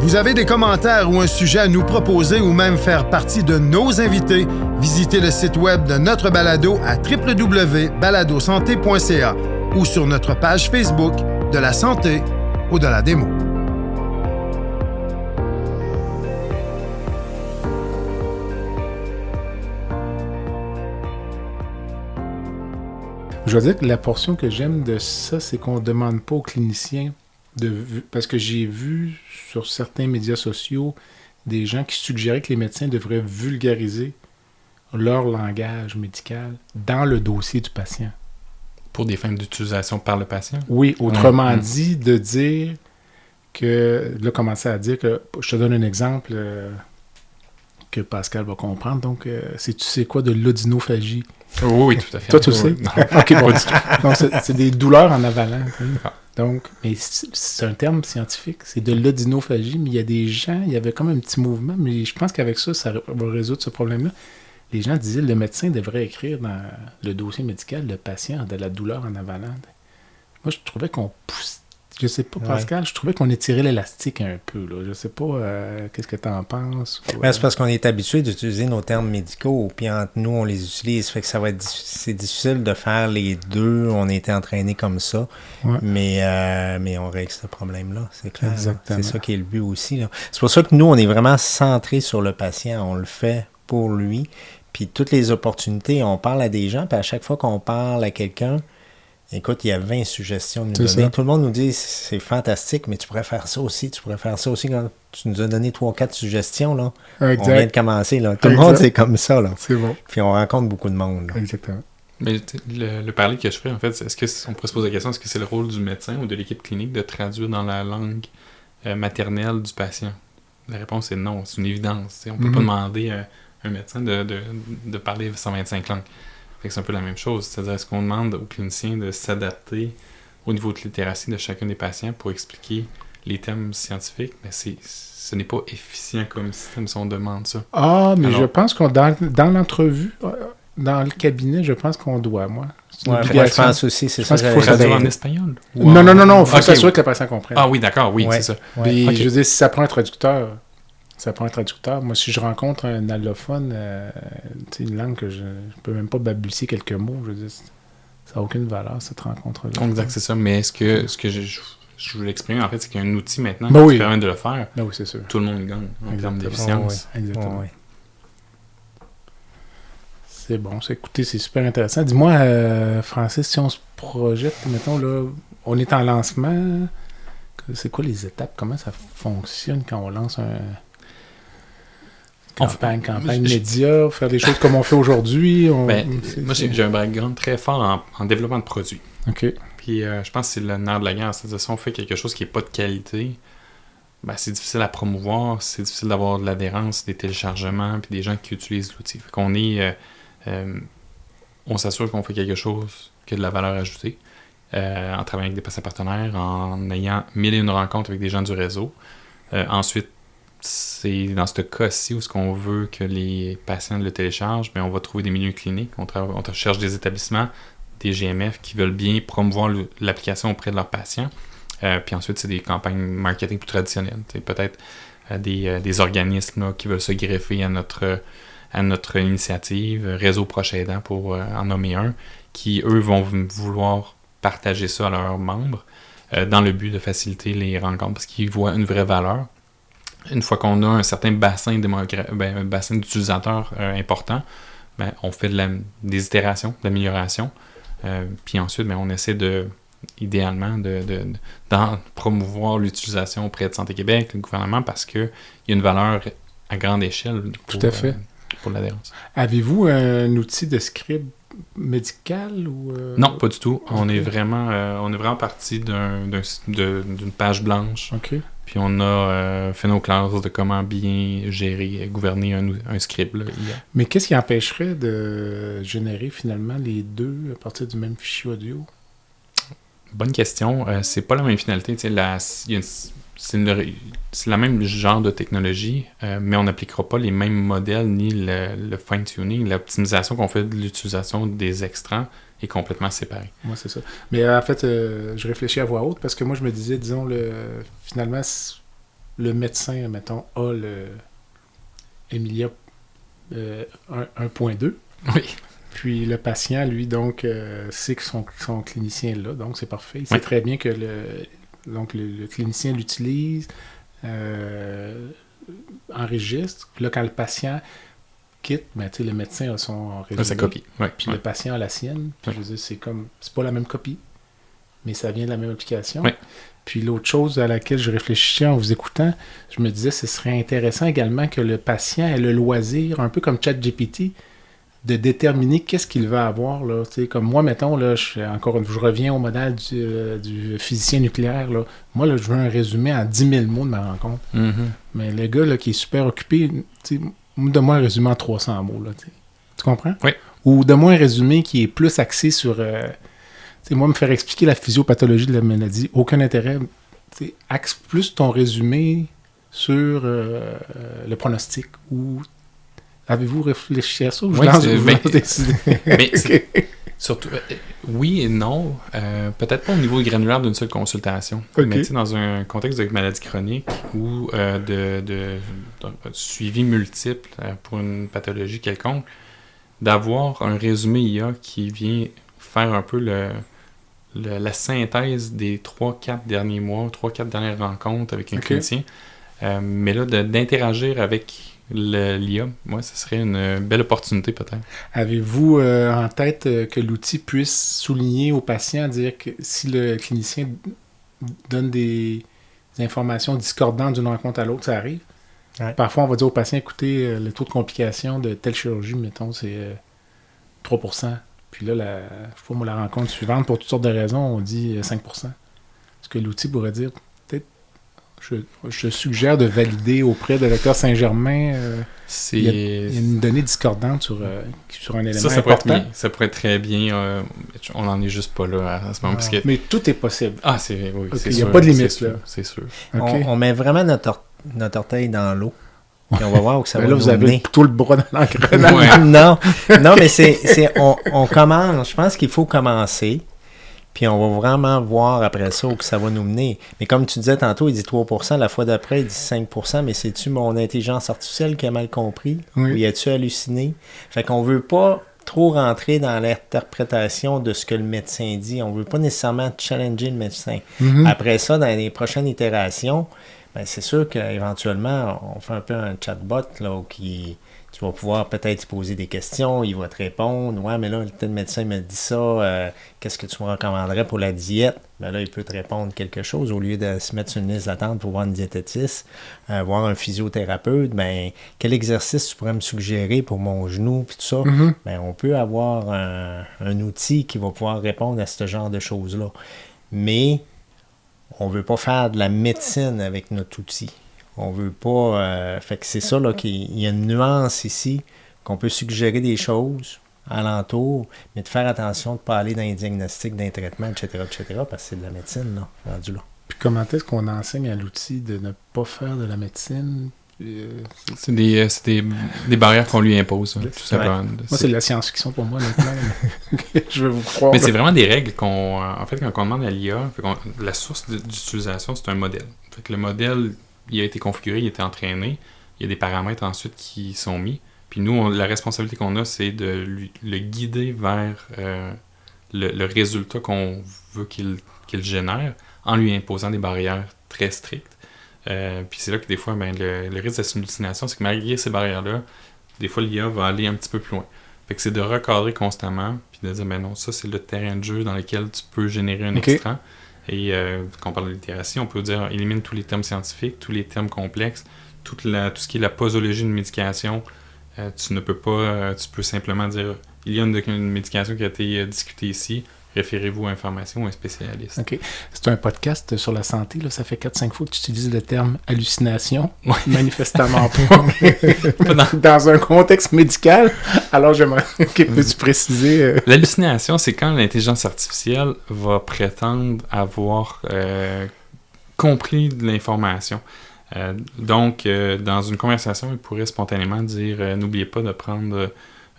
Vous avez des commentaires ou un sujet à nous proposer ou même faire partie de nos invités, visitez le site web de notre balado à www.baladosanté.ca ou sur notre page Facebook de la santé au-delà des mots. Je veux dire que la portion que j'aime de ça, c'est qu'on ne demande pas aux cliniciens parce que j'ai vu sur certains médias sociaux des gens qui suggéraient que les médecins devraient vulgariser leur langage médical dans le dossier du patient. Pour des fins d'utilisation par le patient? Oui, autrement dit, de dire que, là, commencer à dire que, je te donne un exemple que Pascal va comprendre, donc, tu sais quoi de l'odynophagie? Oui, tout à fait. Toi, tu le sais? Non. OK, bon. Donc, c'est des douleurs en avalant. Donc, mais c'est un terme scientifique, c'est de l'odynophagie, mais il y a des gens, il y avait comme un petit mouvement, mais je pense qu'avec ça va résoudre ce problème-là. Les gens disaient que le médecin devrait écrire dans le dossier médical le patient de la douleur en avalant. Moi, je trouvais qu'on pousse. Je sais pas, Pascal, je trouvais qu'on étirait l'élastique un peu. Là. Je sais pas, qu'est-ce que tu en penses? Ben, c'est parce qu'on est habitué d'utiliser nos termes médicaux, puis entre nous, on les utilise. Fait que c'est difficile de faire les deux. On a été entraînés comme ça. Ouais. Mais on règle ce problème-là, c'est clair. Exactement. C'est ça qui est le but aussi. Là. C'est pour ça que nous, on est vraiment centré sur le patient. On le fait pour lui. Puis toutes les opportunités, on parle à des gens, puis à chaque fois qu'on parle à quelqu'un, écoute, il y a 20 suggestions à nous donner. Tout le monde nous dit, c'est fantastique, mais tu pourrais faire ça aussi, tu pourrais faire ça aussi. Quand tu nous as donné 3 ou 4 suggestions, là. Exact. On vient de commencer, là. Tout le monde, c'est comme ça, là. C'est bon. Puis on rencontre beaucoup de monde, là. Exactement. Mais le parler que je fais, en fait, est-ce qu'on pourrait se poser la question, est-ce que c'est le rôle du médecin ou de l'équipe clinique de traduire dans la langue maternelle du patient? La réponse est non, c'est une évidence. On ne peut pas demander à un médecin de parler 125 langues. C'est un peu la même chose. C'est-à-dire, est-ce qu'on demande aux cliniciens de s'adapter au niveau de littératie de chacun des patients pour expliquer les thèmes scientifiques? Mais ce n'est pas efficient comme système si on demande ça. Ah, mais alors, je pense qu'on dans l'entrevue, dans le cabinet, je pense qu'on doit, moi. Ouais, je pense aussi, c'est ça. Il faut traduire en espagnol? Non, il faut s'assurer que le patient comprenne. Ah oui, d'accord, oui, c'est ça. Puis, je veux dire, si ça prend un traducteur... Moi, si je rencontre un allophone, une langue que je peux même pas balbutier quelques mots, je veux dire, ça n'a aucune valeur, cette rencontre-là. Exact, c'est ça. Mais ce que je veux l'exprimer, en fait, c'est qu'il y a un outil maintenant qui permet de le faire. Oui, c'est sûr. Tout le monde gagne en termes d'efficience. Exactement. C'est bon. Écoutez, c'est super intéressant. Dis-moi, Francis, si on se projette, mettons, là, on est en lancement. C'est quoi les étapes? Comment ça fonctionne quand on lance un... Campagne média, faire des choses comme on fait aujourd'hui. Moi, j'ai un background très fort en développement de produits. OK. Puis je pense que c'est le nerf de la guerre. C'est-à-dire, si on fait quelque chose qui n'est pas de qualité, c'est difficile à promouvoir, c'est difficile d'avoir de l'adhérence, des téléchargements, puis des gens qui utilisent l'outil. Fait qu'on on s'assure qu'on fait quelque chose qui a de la valeur ajoutée, en travaillant avec des patients partenaires, en ayant 1001 rencontres avec des gens du réseau. Ensuite, c'est dans ce cas-ci où ce qu'on veut que les patients le téléchargent, mais on va trouver des milieux cliniques. On cherche des établissements, des GMF qui veulent bien promouvoir l'application auprès de leurs patients. Puis ensuite, c'est des campagnes marketing plus traditionnelles. Peut-être des organismes là, qui veulent se greffer à notre initiative, Réseau Proche Aidant pour en nommer un, qui, eux, vont vouloir partager ça à leurs membres dans le but de faciliter les rencontres parce qu'ils voient une vraie valeur. Une fois qu'on a un certain bassin d'utilisateurs important, on fait des itérations d'amélioration. Puis ensuite, on essaie idéalement d'en promouvoir l'utilisation auprès de Santé Québec, le gouvernement, parce qu'il y a une valeur à grande échelle pour l'adhérence. Avez-vous un outil de scribe médical ou Non, pas du tout. Okay. On est vraiment parti d'une page blanche. OK. Puis on a fait nos classes de comment bien gérer, gouverner un script. Là. Mais qu'est-ce qui empêcherait de générer finalement les deux à partir du même fichier audio? Bonne question. C'est pas la même finalité. C'est la même genre de technologie, mais on n'appliquera pas les mêmes modèles ni le fine-tuning. L'optimisation qu'on fait de l'utilisation des extrants est complètement séparée. Moi, c'est ça. Mais en fait, je réfléchis à voix haute parce que moi, je me disais, disons, finalement, le médecin, mettons, a le Emilia 1.2. Oui. Puis le patient, lui, donc, sait que son clinicien est là, donc c'est parfait. Il sait très bien que le clinicien l'utilise, enregistre. Là, quand le patient quitte, ben, le médecin a son résumé. Sa copie. Ouais. Puis le patient a la sienne. Puis je veux dire, c'est pas la même copie, mais ça vient de la même application. Ouais. Puis l'autre chose à laquelle je réfléchissais en vous écoutant, je me disais, ce serait intéressant également que le patient ait le loisir, un peu comme ChatGPT, de déterminer qu'est-ce qu'il va avoir. Là. Comme moi, mettons, là, je reviens au modèle du physicien nucléaire. Là. Moi, là, je veux un résumé en 10 000 mots de ma rencontre. Mm-hmm. Mais le gars là, qui est super occupé, donne-moi un résumé en 300 mots. Là, tu comprends? Oui. Ou donne-moi un résumé qui est plus axé sur... moi, me faire expliquer la physiopathologie de la maladie, aucun intérêt. Axe plus ton résumé sur le pronostic. Ou avez-vous réfléchi à ça? Oui, mais surtout, oui et non. Peut-être pas au niveau granulaire d'une seule consultation. Okay. Mais dans un contexte de maladie chronique ou de suivi multiple pour une pathologie quelconque, d'avoir un résumé IA qui vient faire un peu la synthèse des 3-4 derniers mois, 3-4 dernières rencontres avec un clinicien. Mais là, d'interagir avec l'IA, moi, ce serait une belle opportunité peut-être. Avez-vous en tête que l'outil puisse souligner au patient, dire que si le clinicien donne des informations discordantes d'une rencontre à l'autre, ça arrive? Ouais. Parfois, on va dire au patient, écoutez, le taux de complication de telle chirurgie, mettons, c'est 3%. Puis là, la rencontre suivante, pour toutes sortes de raisons, on dit 5%. Est-ce que l'outil pourrait dire, peut-être, je suggère de valider auprès de Dr Saint-Germain, il y a une donnée discordante sur un élément important. Ça pourrait être très bien. On n'en est juste pas là à ce moment. Parce que... Mais tout est possible. Ah, c'est oui, okay, c'est il sûr. Il n'y a pas de limite, là. C'est sûr. Okay. On met vraiment notre orteil dans l'eau. Puis on va voir où ça va là, nous vous avez mener. tout le bras dans l'engrenage. Ouais. non, mais on commence. Je pense qu'il faut commencer. Puis on va vraiment voir après ça où ça va nous mener. Mais comme tu disais tantôt, il dit 3%, la fois d'après, il dit 5%, mais c'est-tu mon intelligence artificielle qui a mal compris? Oui. Ou y a-tu halluciné? Fait qu'on veut pas trop rentrer dans l'interprétation de ce que le médecin dit. On veut pas nécessairement challenger le médecin. Mm-hmm. Après ça, dans les prochaines itérations, ben c'est sûr qu'éventuellement, on fait un peu un chatbot là, qui tu vas pouvoir peut-être y poser des questions, il va te répondre. Ouais, mais là, tel médecin me dit ça, qu'est-ce que tu me recommanderais pour la diète? Ben là, il peut te répondre quelque chose au lieu de se mettre sur une liste d'attente pour voir une diététiste, voir un physiothérapeute. Ben, quel exercice tu pourrais me suggérer pour mon genou, puis tout ça? Mm-hmm. Ben, on peut avoir un outil qui va pouvoir répondre à ce genre de choses-là. Mais on veut pas faire de la médecine avec notre outil. On veut pas... fait que c'est ça, là, qu'il y a une nuance ici, qu'on peut suggérer des choses alentour, mais de faire attention de ne pas aller dans les diagnostics, dans les traitements, etc., parce que c'est de la médecine, là, rendu là. Puis comment est-ce qu'on enseigne à l'outil de ne pas faire de la médecine? C'est des barrières qu'on lui impose, tout simplement. Ouais. Moi, c'est de la science-fiction pour moi, maintenant. Je veux vous croire. Mais c'est vraiment des règles en fait, quand on demande à l'IA, la source d'utilisation, c'est un modèle. Fait que le modèle, il a été configuré, il a été entraîné, il y a des paramètres ensuite qui sont mis. Puis nous, la responsabilité qu'on a, c'est de le guider vers le résultat qu'on veut qu'il génère en lui imposant des barrières très strictes. Puis c'est là que des fois, le risque d'hallucination, c'est que malgré ces barrières-là, des fois l'IA va aller un petit peu plus loin. Fait que c'est de recadrer constamment, puis de dire, non, ça c'est le terrain de jeu dans lequel tu peux générer un extrait. Et quand on parle de littératie, on peut dire élimine tous les termes scientifiques, tous les termes complexes, tout ce qui est la posologie d'une médication. Tu peux simplement dire il y a une médication qui a été discutée ici, référez-vous à information ou à un spécialiste. OK. C'est un podcast sur la santé, là. Ça fait 4-5 fois que tu utilises le terme hallucination. Ouais. Manifestement pas. Dans un contexte médical. Alors, j'aimerais que peux-tu préciser... L'hallucination, c'est quand l'intelligence artificielle va prétendre avoir compris de l'information. Donc, dans une conversation, il pourrait spontanément dire n'oubliez pas de prendre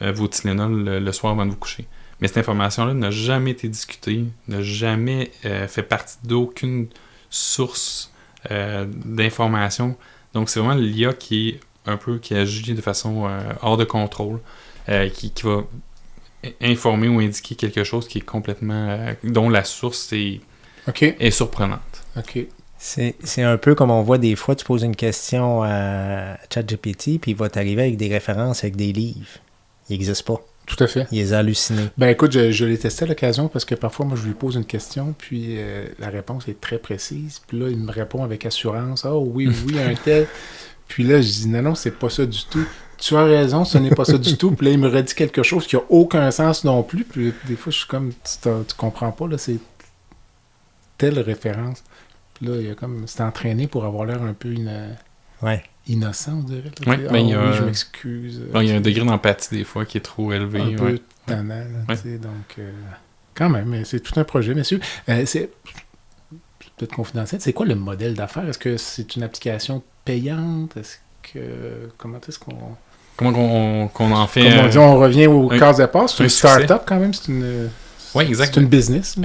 vos Tylenol le soir avant de vous coucher. Mais cette information-là n'a jamais été discutée, n'a jamais fait partie d'aucune source d'informations. Donc, c'est vraiment l'IA qui agit de façon hors de contrôle, qui va informer ou indiquer quelque chose qui est complètement... dont la source est surprenante. OK. C'est un peu comme on voit des fois, tu poses une question à ChatGPT, puis il va t'arriver avec des références avec des livres. Il n'existe pas. Tout à fait. Il les a hallucinés. Ben écoute, je l'ai testé à l'occasion parce que parfois, moi, je lui pose une question, puis la réponse est très précise. Puis là, il me répond avec assurance. « Oh oui, un tel. » Puis là, je dis « Non, c'est pas ça du tout. » Tu as raison, ce n'est pas ça du tout. Puis là, il me redit quelque chose qui n'a aucun sens non plus. Puis des fois, je suis comme, tu comprends pas, là, c'est telle référence. Puis là, il a comme, c'est entraîné pour avoir l'air un peu innocent, on dirait. Oui, je m'excuse. Il y a un degré d'empathie des fois qui est trop élevé. Un peu tannant, tu sais, donc quand même, c'est tout un projet, messieurs. C'est peut-être confidentiel. C'est quoi le modèle d'affaires? Est-ce que c'est une application payante? Comment est-ce qu'on... Comment qu'on en fait... Comme on dit, on revient au cas de passe. C'est une start-up quand même, Oui, exact. C'est une business.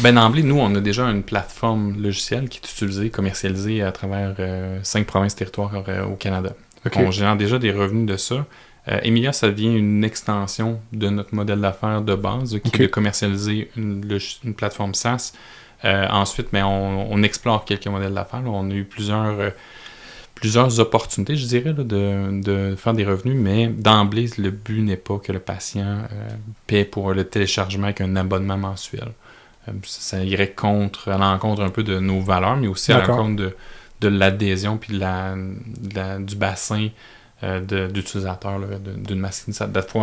D'emblée, nous, on a déjà une plateforme logicielle qui est utilisée, commercialisée à travers 5 provinces territoires au Canada. Okay. On génère déjà des revenus de ça. Emilia, ça devient une extension de notre modèle d'affaires de base, qui est de commercialiser une plateforme SaaS. Ensuite, on explore quelques modèles d'affaires. Là, on a eu plusieurs opportunités, je dirais, là, de faire des revenus, mais d'emblée, le but n'est pas que le patient paie pour le téléchargement avec un abonnement mensuel. Ça irait à l'encontre un peu de nos valeurs, mais aussi à l'encontre de l'adhésion puis du bassin d'utilisateurs d'une masse. Il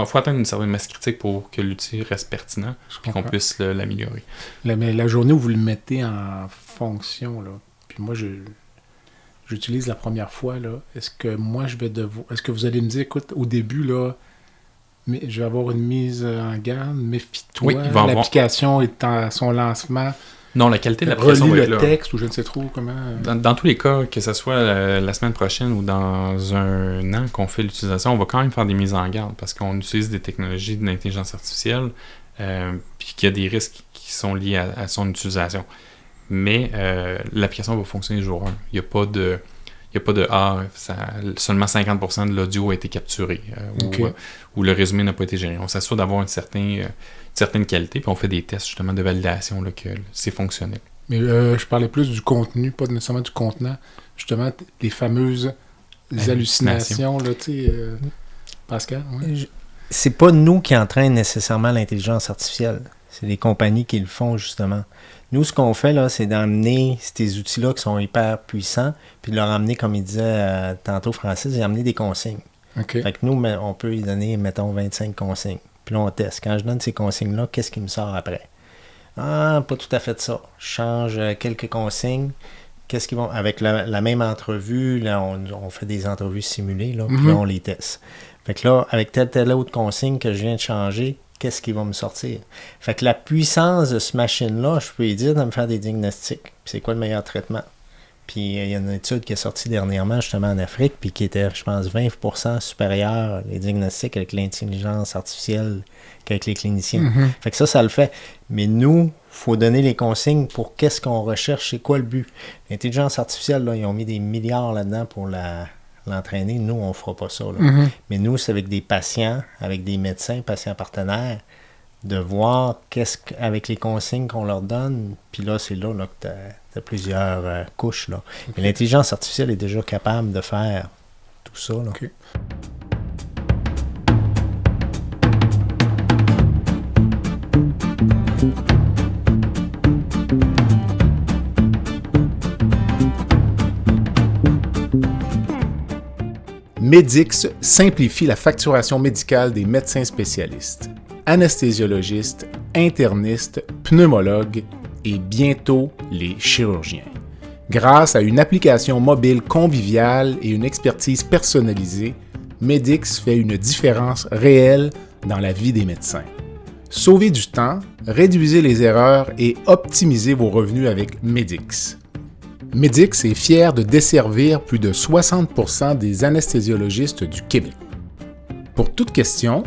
faut atteindre une certaine masse critique pour que l'outil reste pertinent et qu'on puisse l'améliorer. Mais la journée où vous le mettez en fonction, là, puis moi, j'utilise la première fois, là, est-ce que vous allez me dire, écoute, au début, là, mais je vais avoir une mise en garde, méfie-toi, l'application est à son lancement. Non, la qualité de l'application va être là. Le texte, ou je ne sais trop comment... Dans tous les cas, que ce soit la semaine prochaine ou dans un an qu'on fait l'utilisation, on va quand même faire des mises en garde parce qu'on utilise des technologies de l'intelligence artificielle puis qu'il y a des risques qui sont liés à son utilisation. Mais l'application va fonctionner jour 1. Il n'y a pas de seulement 50% de l'audio a été capturé ou le résumé n'a pas été géré. On s'assure d'avoir une certaine qualité, puis on fait des tests justement de validation là, que c'est fonctionnel. Mais je parlais plus du contenu, pas nécessairement du contenant. Justement, les fameuses hallucinations, là, tu sais, Pascal? Ouais. C'est pas nous qui entraînent nécessairement l'intelligence artificielle. C'est les compagnies qui le font, justement. Nous, ce qu'on fait, là, c'est d'emmener ces outils-là qui sont hyper puissants, puis de leur emmener, comme il disait tantôt Francis, d'emmener des consignes. Okay. Fait que nous, on peut lui donner, mettons, 25 consignes. Puis là, on teste. Quand je donne ces consignes-là, qu'est-ce qui me sort après? Ah, pas tout à fait ça. Je change quelques consignes. Qu'est-ce qu'ils vont... Avec la même entrevue, là, on fait des entrevues simulées, là, puis là, on les teste. Fait que là, avec telle autre consigne que je viens de changer, qu'est-ce qui va me sortir? Fait que la puissance de cette machine-là, je peux lui dire de me faire des diagnostics. Puis c'est quoi le meilleur traitement? Puis il y a une étude qui est sortie dernièrement, justement en Afrique, puis qui était, je pense, 20% supérieure, les diagnostics avec l'intelligence artificielle qu'avec les cliniciens. Fait que ça le fait. Mais nous, il faut donner les consignes pour qu'est-ce qu'on recherche, c'est quoi le but. L'intelligence artificielle, là, ils ont mis des milliards là-dedans pour l'entraîner. Nous, on ne fera pas ça. Là. Mais nous, c'est avec des patients, avec des médecins, patients partenaires, de voir avec les consignes qu'on leur donne. Puis là, c'est là que tu as plusieurs couches. Là. Mais l'intelligence artificielle est déjà capable de faire tout ça. Là. Okay. Medix simplifie la facturation médicale des médecins spécialistes, anesthésiologistes, internistes, pneumologues et bientôt les chirurgiens. Grâce à une application mobile conviviale et une expertise personnalisée, Medix fait une différence réelle dans la vie des médecins. Sauvez du temps, réduisez les erreurs et optimisez vos revenus avec Medix. Medix est fier de desservir plus de 60% des anesthésiologistes du Québec. Pour toute question,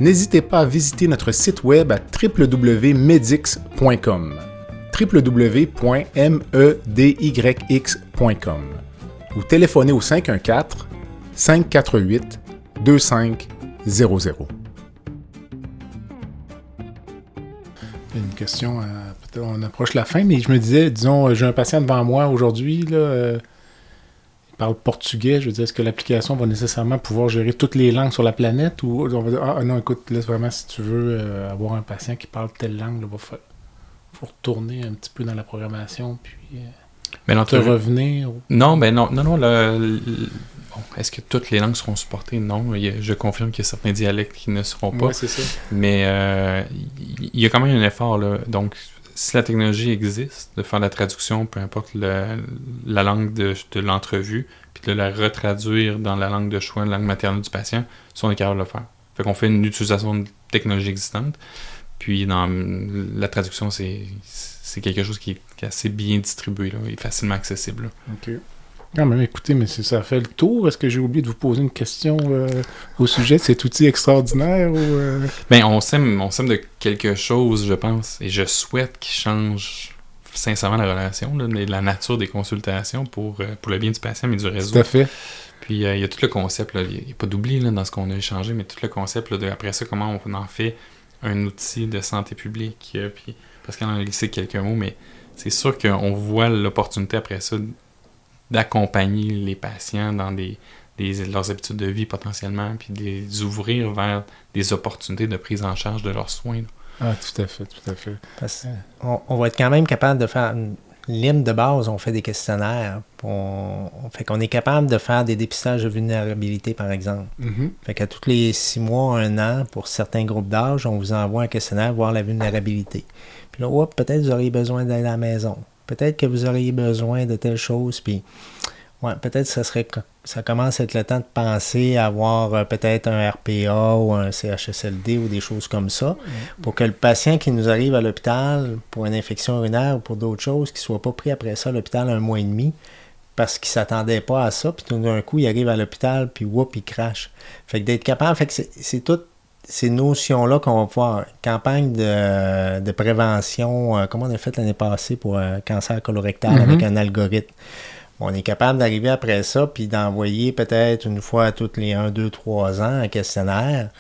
n'hésitez pas à visiter notre site web à www.medix.com. www.medyx.com ou téléphonez au 514-548-2500. Une question, peut-être on approche la fin, mais je me disais, disons, j'ai un patient devant moi aujourd'hui, là, il parle portugais, je veux dire, est-ce que l'application va nécessairement pouvoir gérer toutes les langues sur la planète ou on va dire, ah non, écoute, laisse vraiment, si tu veux avoir un patient qui parle telle langue, il faut retourner un petit peu dans la programmation, puis te revenir. Non, bon, est-ce que toutes les langues seront supportées? Non, je confirme qu'il y a certains dialectes qui ne seront pas. Ouais, c'est ça. Mais il y a quand même un effort, là. Donc, si la technologie existe, de faire la traduction, peu importe la langue de l'entrevue, puis de la retraduire dans la langue de choix, la langue maternelle du patient, si on est capable de le faire. Fait qu'on fait une utilisation de technologie existante. Puis dans la traduction, c'est quelque chose qui est assez bien distribué là, et facilement accessible. Là. OK. Quand même, écoutez, mais ça fait le tour. Est-ce que j'ai oublié de vous poser une question au sujet de cet outil extraordinaire? Ben, on s'aime de quelque chose, je pense, et je souhaite qu'il change sincèrement la relation, là, la nature des consultations pour le bien du patient, mais du réseau. Tout à fait. Puis il y a tout le concept, il n'y a pas d'oubli là, dans ce qu'on a échangé, mais tout le concept là, après ça, comment on en fait un outil de santé publique. Puis Pascal en a glissé quelques mots, mais c'est sûr qu'on voit l'opportunité après ça d'accompagner les patients dans leurs habitudes de vie potentiellement, puis de les ouvrir vers des opportunités de prise en charge de leurs soins. Là. Ah, tout à fait, tout à fait. Parce on va être quand même capable de faire... L'hymne de base, on fait des questionnaires. Fait qu'on est capable de faire des dépistages de vulnérabilité, par exemple. Mm-hmm. Fait qu'à tous les 6 mois, 1 an, pour certains groupes d'âge, on vous envoie un questionnaire voir la vulnérabilité. Puis là, peut-être vous auriez besoin d'aller à la maison. Peut-être que vous auriez besoin de telle chose. Puis, peut-être ça commence à être le temps de penser à avoir peut-être un RPA ou un CHSLD ou des choses comme ça, pour que le patient qui nous arrive à l'hôpital pour une infection urinaire ou pour d'autres choses, qu'il ne soit pas pris après ça à l'hôpital 1 mois et demi, parce qu'il ne s'attendait pas à ça, puis tout d'un coup, il arrive à l'hôpital, puis il crache. Fait que d'être capable, fait que c'est toutes ces notions-là qu'on va pouvoir, campagne de prévention, comme on a fait l'année passée pour un cancer colorectal avec un algorithme. On est capable d'arriver après ça puis d'envoyer peut-être une fois tous les 1, 2, 3 ans un questionnaire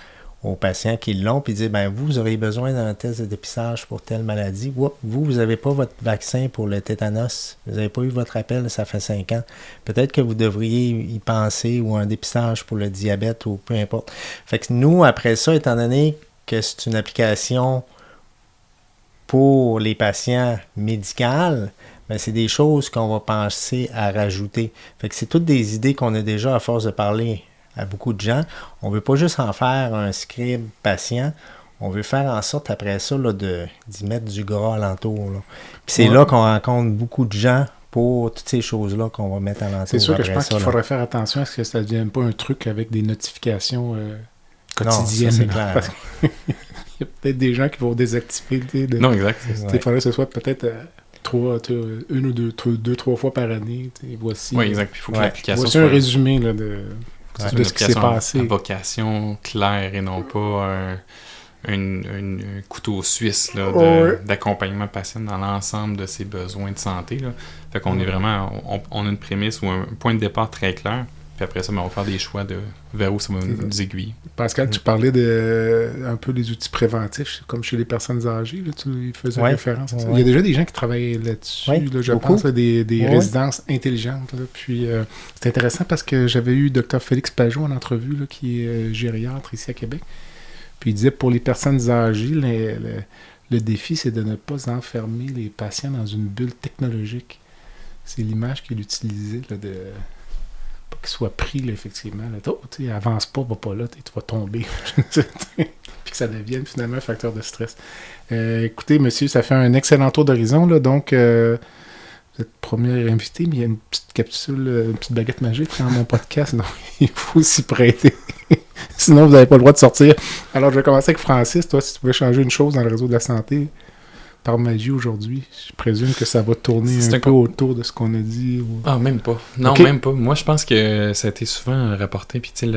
aux patients qui l'ont puis dire vous auriez besoin d'un test de dépistage pour telle maladie. Vous n'avez pas votre vaccin pour le tétanos. Vous n'avez pas eu votre appel, ça fait 5 ans. Peut-être que vous devriez y penser ou un dépistage pour le diabète ou peu importe. Fait que nous, après ça, étant donné que c'est une application pour les patients médicales, c'est des choses qu'on va penser à rajouter. Fait que c'est toutes des idées qu'on a déjà à force de parler à beaucoup de gens. On ne veut pas juste en faire un scribe patient. On veut faire en sorte après ça d'y mettre du gras alentour. Là. Puis c'est là qu'on rencontre beaucoup de gens pour toutes ces choses-là qu'on va mettre alentour. C'est sûr que je pense qu'il faudrait faire attention à ce que ça ne devienne pas un truc avec des notifications quotidiennes. Non, ça, c'est clair. Parce qu'il y a peut-être des gens qui vont désactiver. Non, exact. Il faudrait que ce soit peut-être... 1 ou 2, 3 fois par année. Voici. Oui, exact. Il faut que l'application voici un résumé là, de ce qui s'est passé. À vocation claire et non pas un couteau suisse là, d'accompagnement patient dans l'ensemble de ses besoins de santé. Là. Fait qu'on est vraiment... On a une prémisse ou un point de départ très clair. Puis après ça, on va faire des choix de vers où ça va nous aiguiller. Pascal, tu parlais un peu des outils préventifs, comme chez les personnes âgées, là, tu y faisais référence à ça. Il y a déjà des gens qui travaillent là-dessus, là, je pense, à des résidences intelligentes. Là. Puis c'est intéressant parce que j'avais eu Dr Félix Pajot en entrevue, là, qui est gériatre ici à Québec. Puis il disait pour les personnes âgées, le défi, c'est de ne pas enfermer les patients dans une bulle technologique. C'est l'image qu'il utilisait là, qu'il soit pris, là, effectivement. Là, avance pas, va pas là, tu vas tomber. Puis que ça devienne finalement un facteur de stress. Écoutez, monsieur, ça fait un excellent tour d'horizon. Là, donc, vous êtes premier invité, mais il y a une petite capsule, une petite baguette magique dans mon podcast. Donc, il faut s'y prêter. Sinon, vous n'avez pas le droit de sortir. Alors, je vais commencer avec Francis. Toi, si tu pouvais changer une chose dans le réseau de la santé, par magie aujourd'hui, je présume que ça va tourner un peu autour de ce qu'on a dit. Ou... Ah, même pas. Non, même pas. Moi, je pense que ça a été souvent rapporté. Puis, tu sais,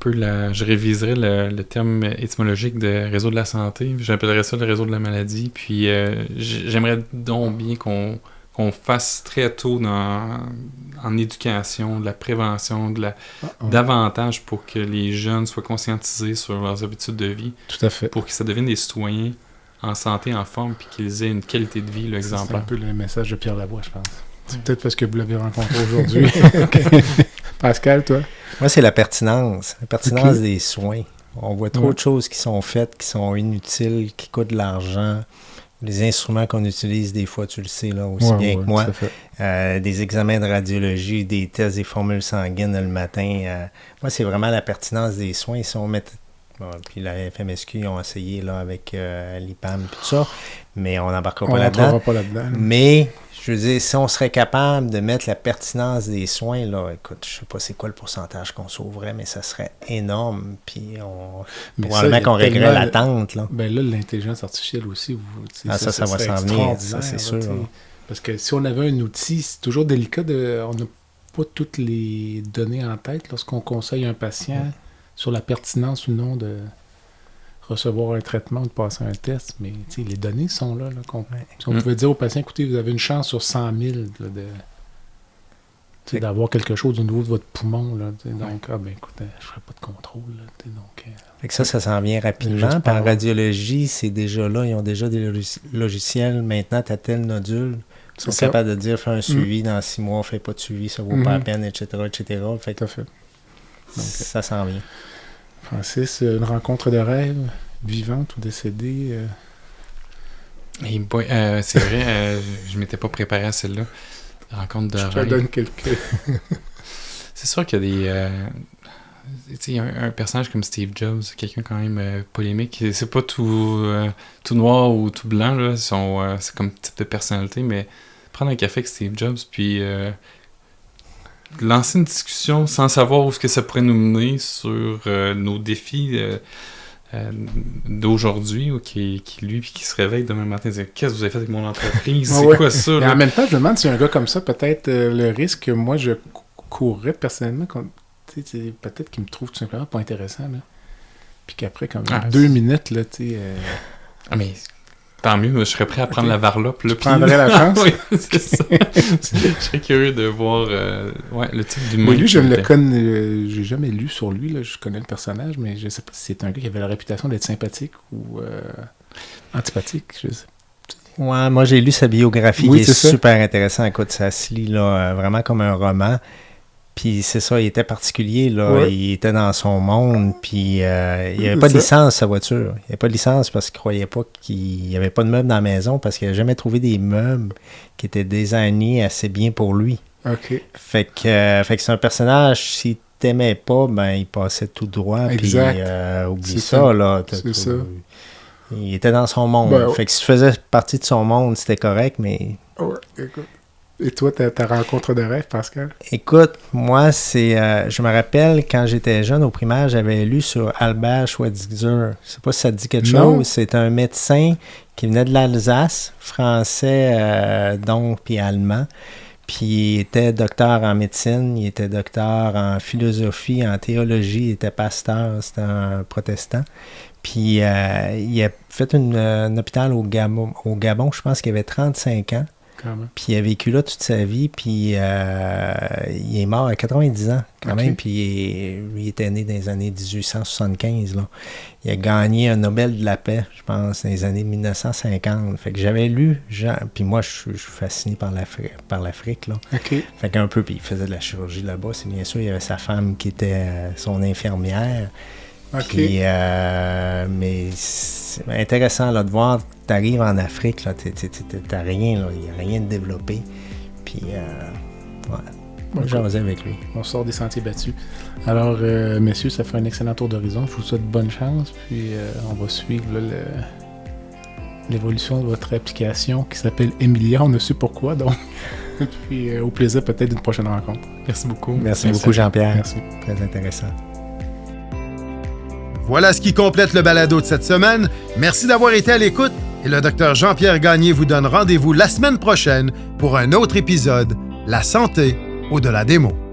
je réviserais le terme étymologique de réseau de la santé. J'appellerais ça le réseau de la maladie. Puis j'aimerais donc bien qu'on fasse très tôt en éducation, de la prévention, davantage pour que les jeunes soient conscientisés sur leurs habitudes de vie. Tout à fait. Pour que ça devienne des citoyens en santé, en forme, puis qu'ils aient une qualité de vie exemplaire. C'est un peu le message de Pierre Lavoie, je pense. C'est peut-être parce que vous l'avez rencontré aujourd'hui. Pascal, toi? Moi, c'est la pertinence. La pertinence des soins. On voit trop de choses qui sont faites, qui sont inutiles, qui coûtent de l'argent. Les instruments qu'on utilise, des fois, tu le sais là aussi bien que moi. Des examens de radiologie, des tests, des formules sanguines le matin. Moi, c'est vraiment la pertinence des soins. Si on met... Bon, puis la FMSQ, ils ont essayé là, avec l'IPAM et tout ça, mais on n'embarquera pas là-dedans. Mais, je veux dire, si on serait capable de mettre la pertinence des soins, là, écoute, je sais pas c'est quoi le pourcentage qu'on sauverait, mais ça serait énorme. Puis, probablement qu'on réglerait l'attente. Là. Ben là, l'intelligence artificielle aussi. Ça va s'en venir, ça, c'est sûr. Parce que si on avait un outil, c'est toujours délicat on n'a pas toutes les données en tête lorsqu'on conseille un patient sur la pertinence ou non de recevoir un traitement ou de passer un test. Mais les données sont là. Si on pouvait dire au patient, écoutez, vous avez une chance sur 100 000 d'avoir quelque chose au niveau de votre poumon. Là, donc, écoute, je ferai pas de contrôle. Fait que ça s'en vient rapidement. Par radiologie, c'est déjà là. Ils ont déjà des logiciels. Maintenant, tu as tel nodule. Ils sont capables de dire, fais un suivi dans 6 mois, fais pas de suivi, ça vaut pas la peine, etc. Fait que, tout à fait. Donc, ça s'en vient. Francis, une rencontre de rêve, vivante ou décédée? C'est vrai, je m'étais pas préparé à celle-là. Rencontre de rêve. Je te donne quelques... C'est sûr qu'il y a des... un personnage comme Steve Jobs, quelqu'un quand même polémique. C'est pas tout noir ou tout blanc, là. C'est comme type de personnalité, mais prendre un café avec Steve Jobs, puis... lancer une discussion sans savoir où est-ce que ça pourrait nous mener sur nos défis d'aujourd'hui, ou qui lui, puis qui se réveille demain matin et dit « Qu'est-ce que vous avez fait avec mon entreprise? C'est quoi ça? » Mais en même temps, je me demande si un gars comme ça, peut-être le risque que moi je courrais personnellement, peut-être qu'il me trouve tout simplement pas intéressant. Là. Puis qu'après, comme 2 minutes, là, tu sais... mais... Tant mieux, je serais prêt à prendre la varlope. Tu prendrais la chance? Oui, c'est ça. Je serais curieux de voir le type d'humain. Mais lui, je ne le connais... J'ai jamais lu sur lui. Là. Je connais le personnage, mais je ne sais pas si c'est un gars qui avait la réputation d'être sympathique ou antipathique. Je sais. Ouais, moi, j'ai lu sa biographie qui est super intéressante. Écoute, ça se lit là, vraiment comme un roman. Puis c'est ça, il était particulier, là. Il était dans son monde, puis il n'y avait pas de licence, sa voiture. Il n'y avait pas de licence parce qu'il ne croyait pas qu'il n'y avait pas de meubles dans la maison, parce qu'il n'a jamais trouvé des meubles qui étaient designés assez bien pour lui. OK. Fait que c'est un personnage, s'il t'aimait pas, ben il passait tout droit, puis oublie ça, là. C'est ça. Il était dans son monde. Fait que si tu faisais partie de son monde, c'était correct, mais... Ouais, écoute. Et toi, ta rencontre de rêve, Pascal? Écoute, moi, je me rappelle, quand j'étais jeune au primaire, j'avais lu sur Albert Schweitzer. Je sais pas si ça te dit quelque chose. C'est un médecin qui venait de l'Alsace, français, donc, puis allemand. Puis il était docteur en médecine, il était docteur en philosophie, en théologie, il était pasteur, c'était un protestant. Puis il a fait un hôpital au Gabon, je pense qu'il avait 35 ans. Puis il a vécu là toute sa vie, puis il est mort à 90 ans quand même, puis il était né dans les années 1875. Là. Il a gagné un Nobel de la paix, je pense, dans les années 1950. Fait que j'avais lu, puis moi je suis fasciné par l'Afrique. Là. Fait qu'un peu, puis il faisait de la chirurgie là-bas. C'est bien sûr, il y avait sa femme qui était son infirmière. Puis, mais c'est intéressant là, de voir, tu arrives en Afrique, là, t'as rien, il n'y a rien de développé. Puis, j'en avec lui. On sort des sentiers battus. Alors, messieurs, ça fait un excellent tour d'horizon. Je vous souhaite bonne chance. Puis, on va suivre là, l'évolution de votre application qui s'appelle Emilia. On ne sait pourquoi, donc. Puis, au plaisir peut-être d'une prochaine rencontre. Merci beaucoup. Merci beaucoup, Jean-Pierre. Merci. Très intéressant. Voilà ce qui complète le balado de cette semaine. Merci d'avoir été à l'écoute et le Dr Jean-Pierre Gagné vous donne rendez-vous la semaine prochaine pour un autre épisode, La santé au-delà des mots.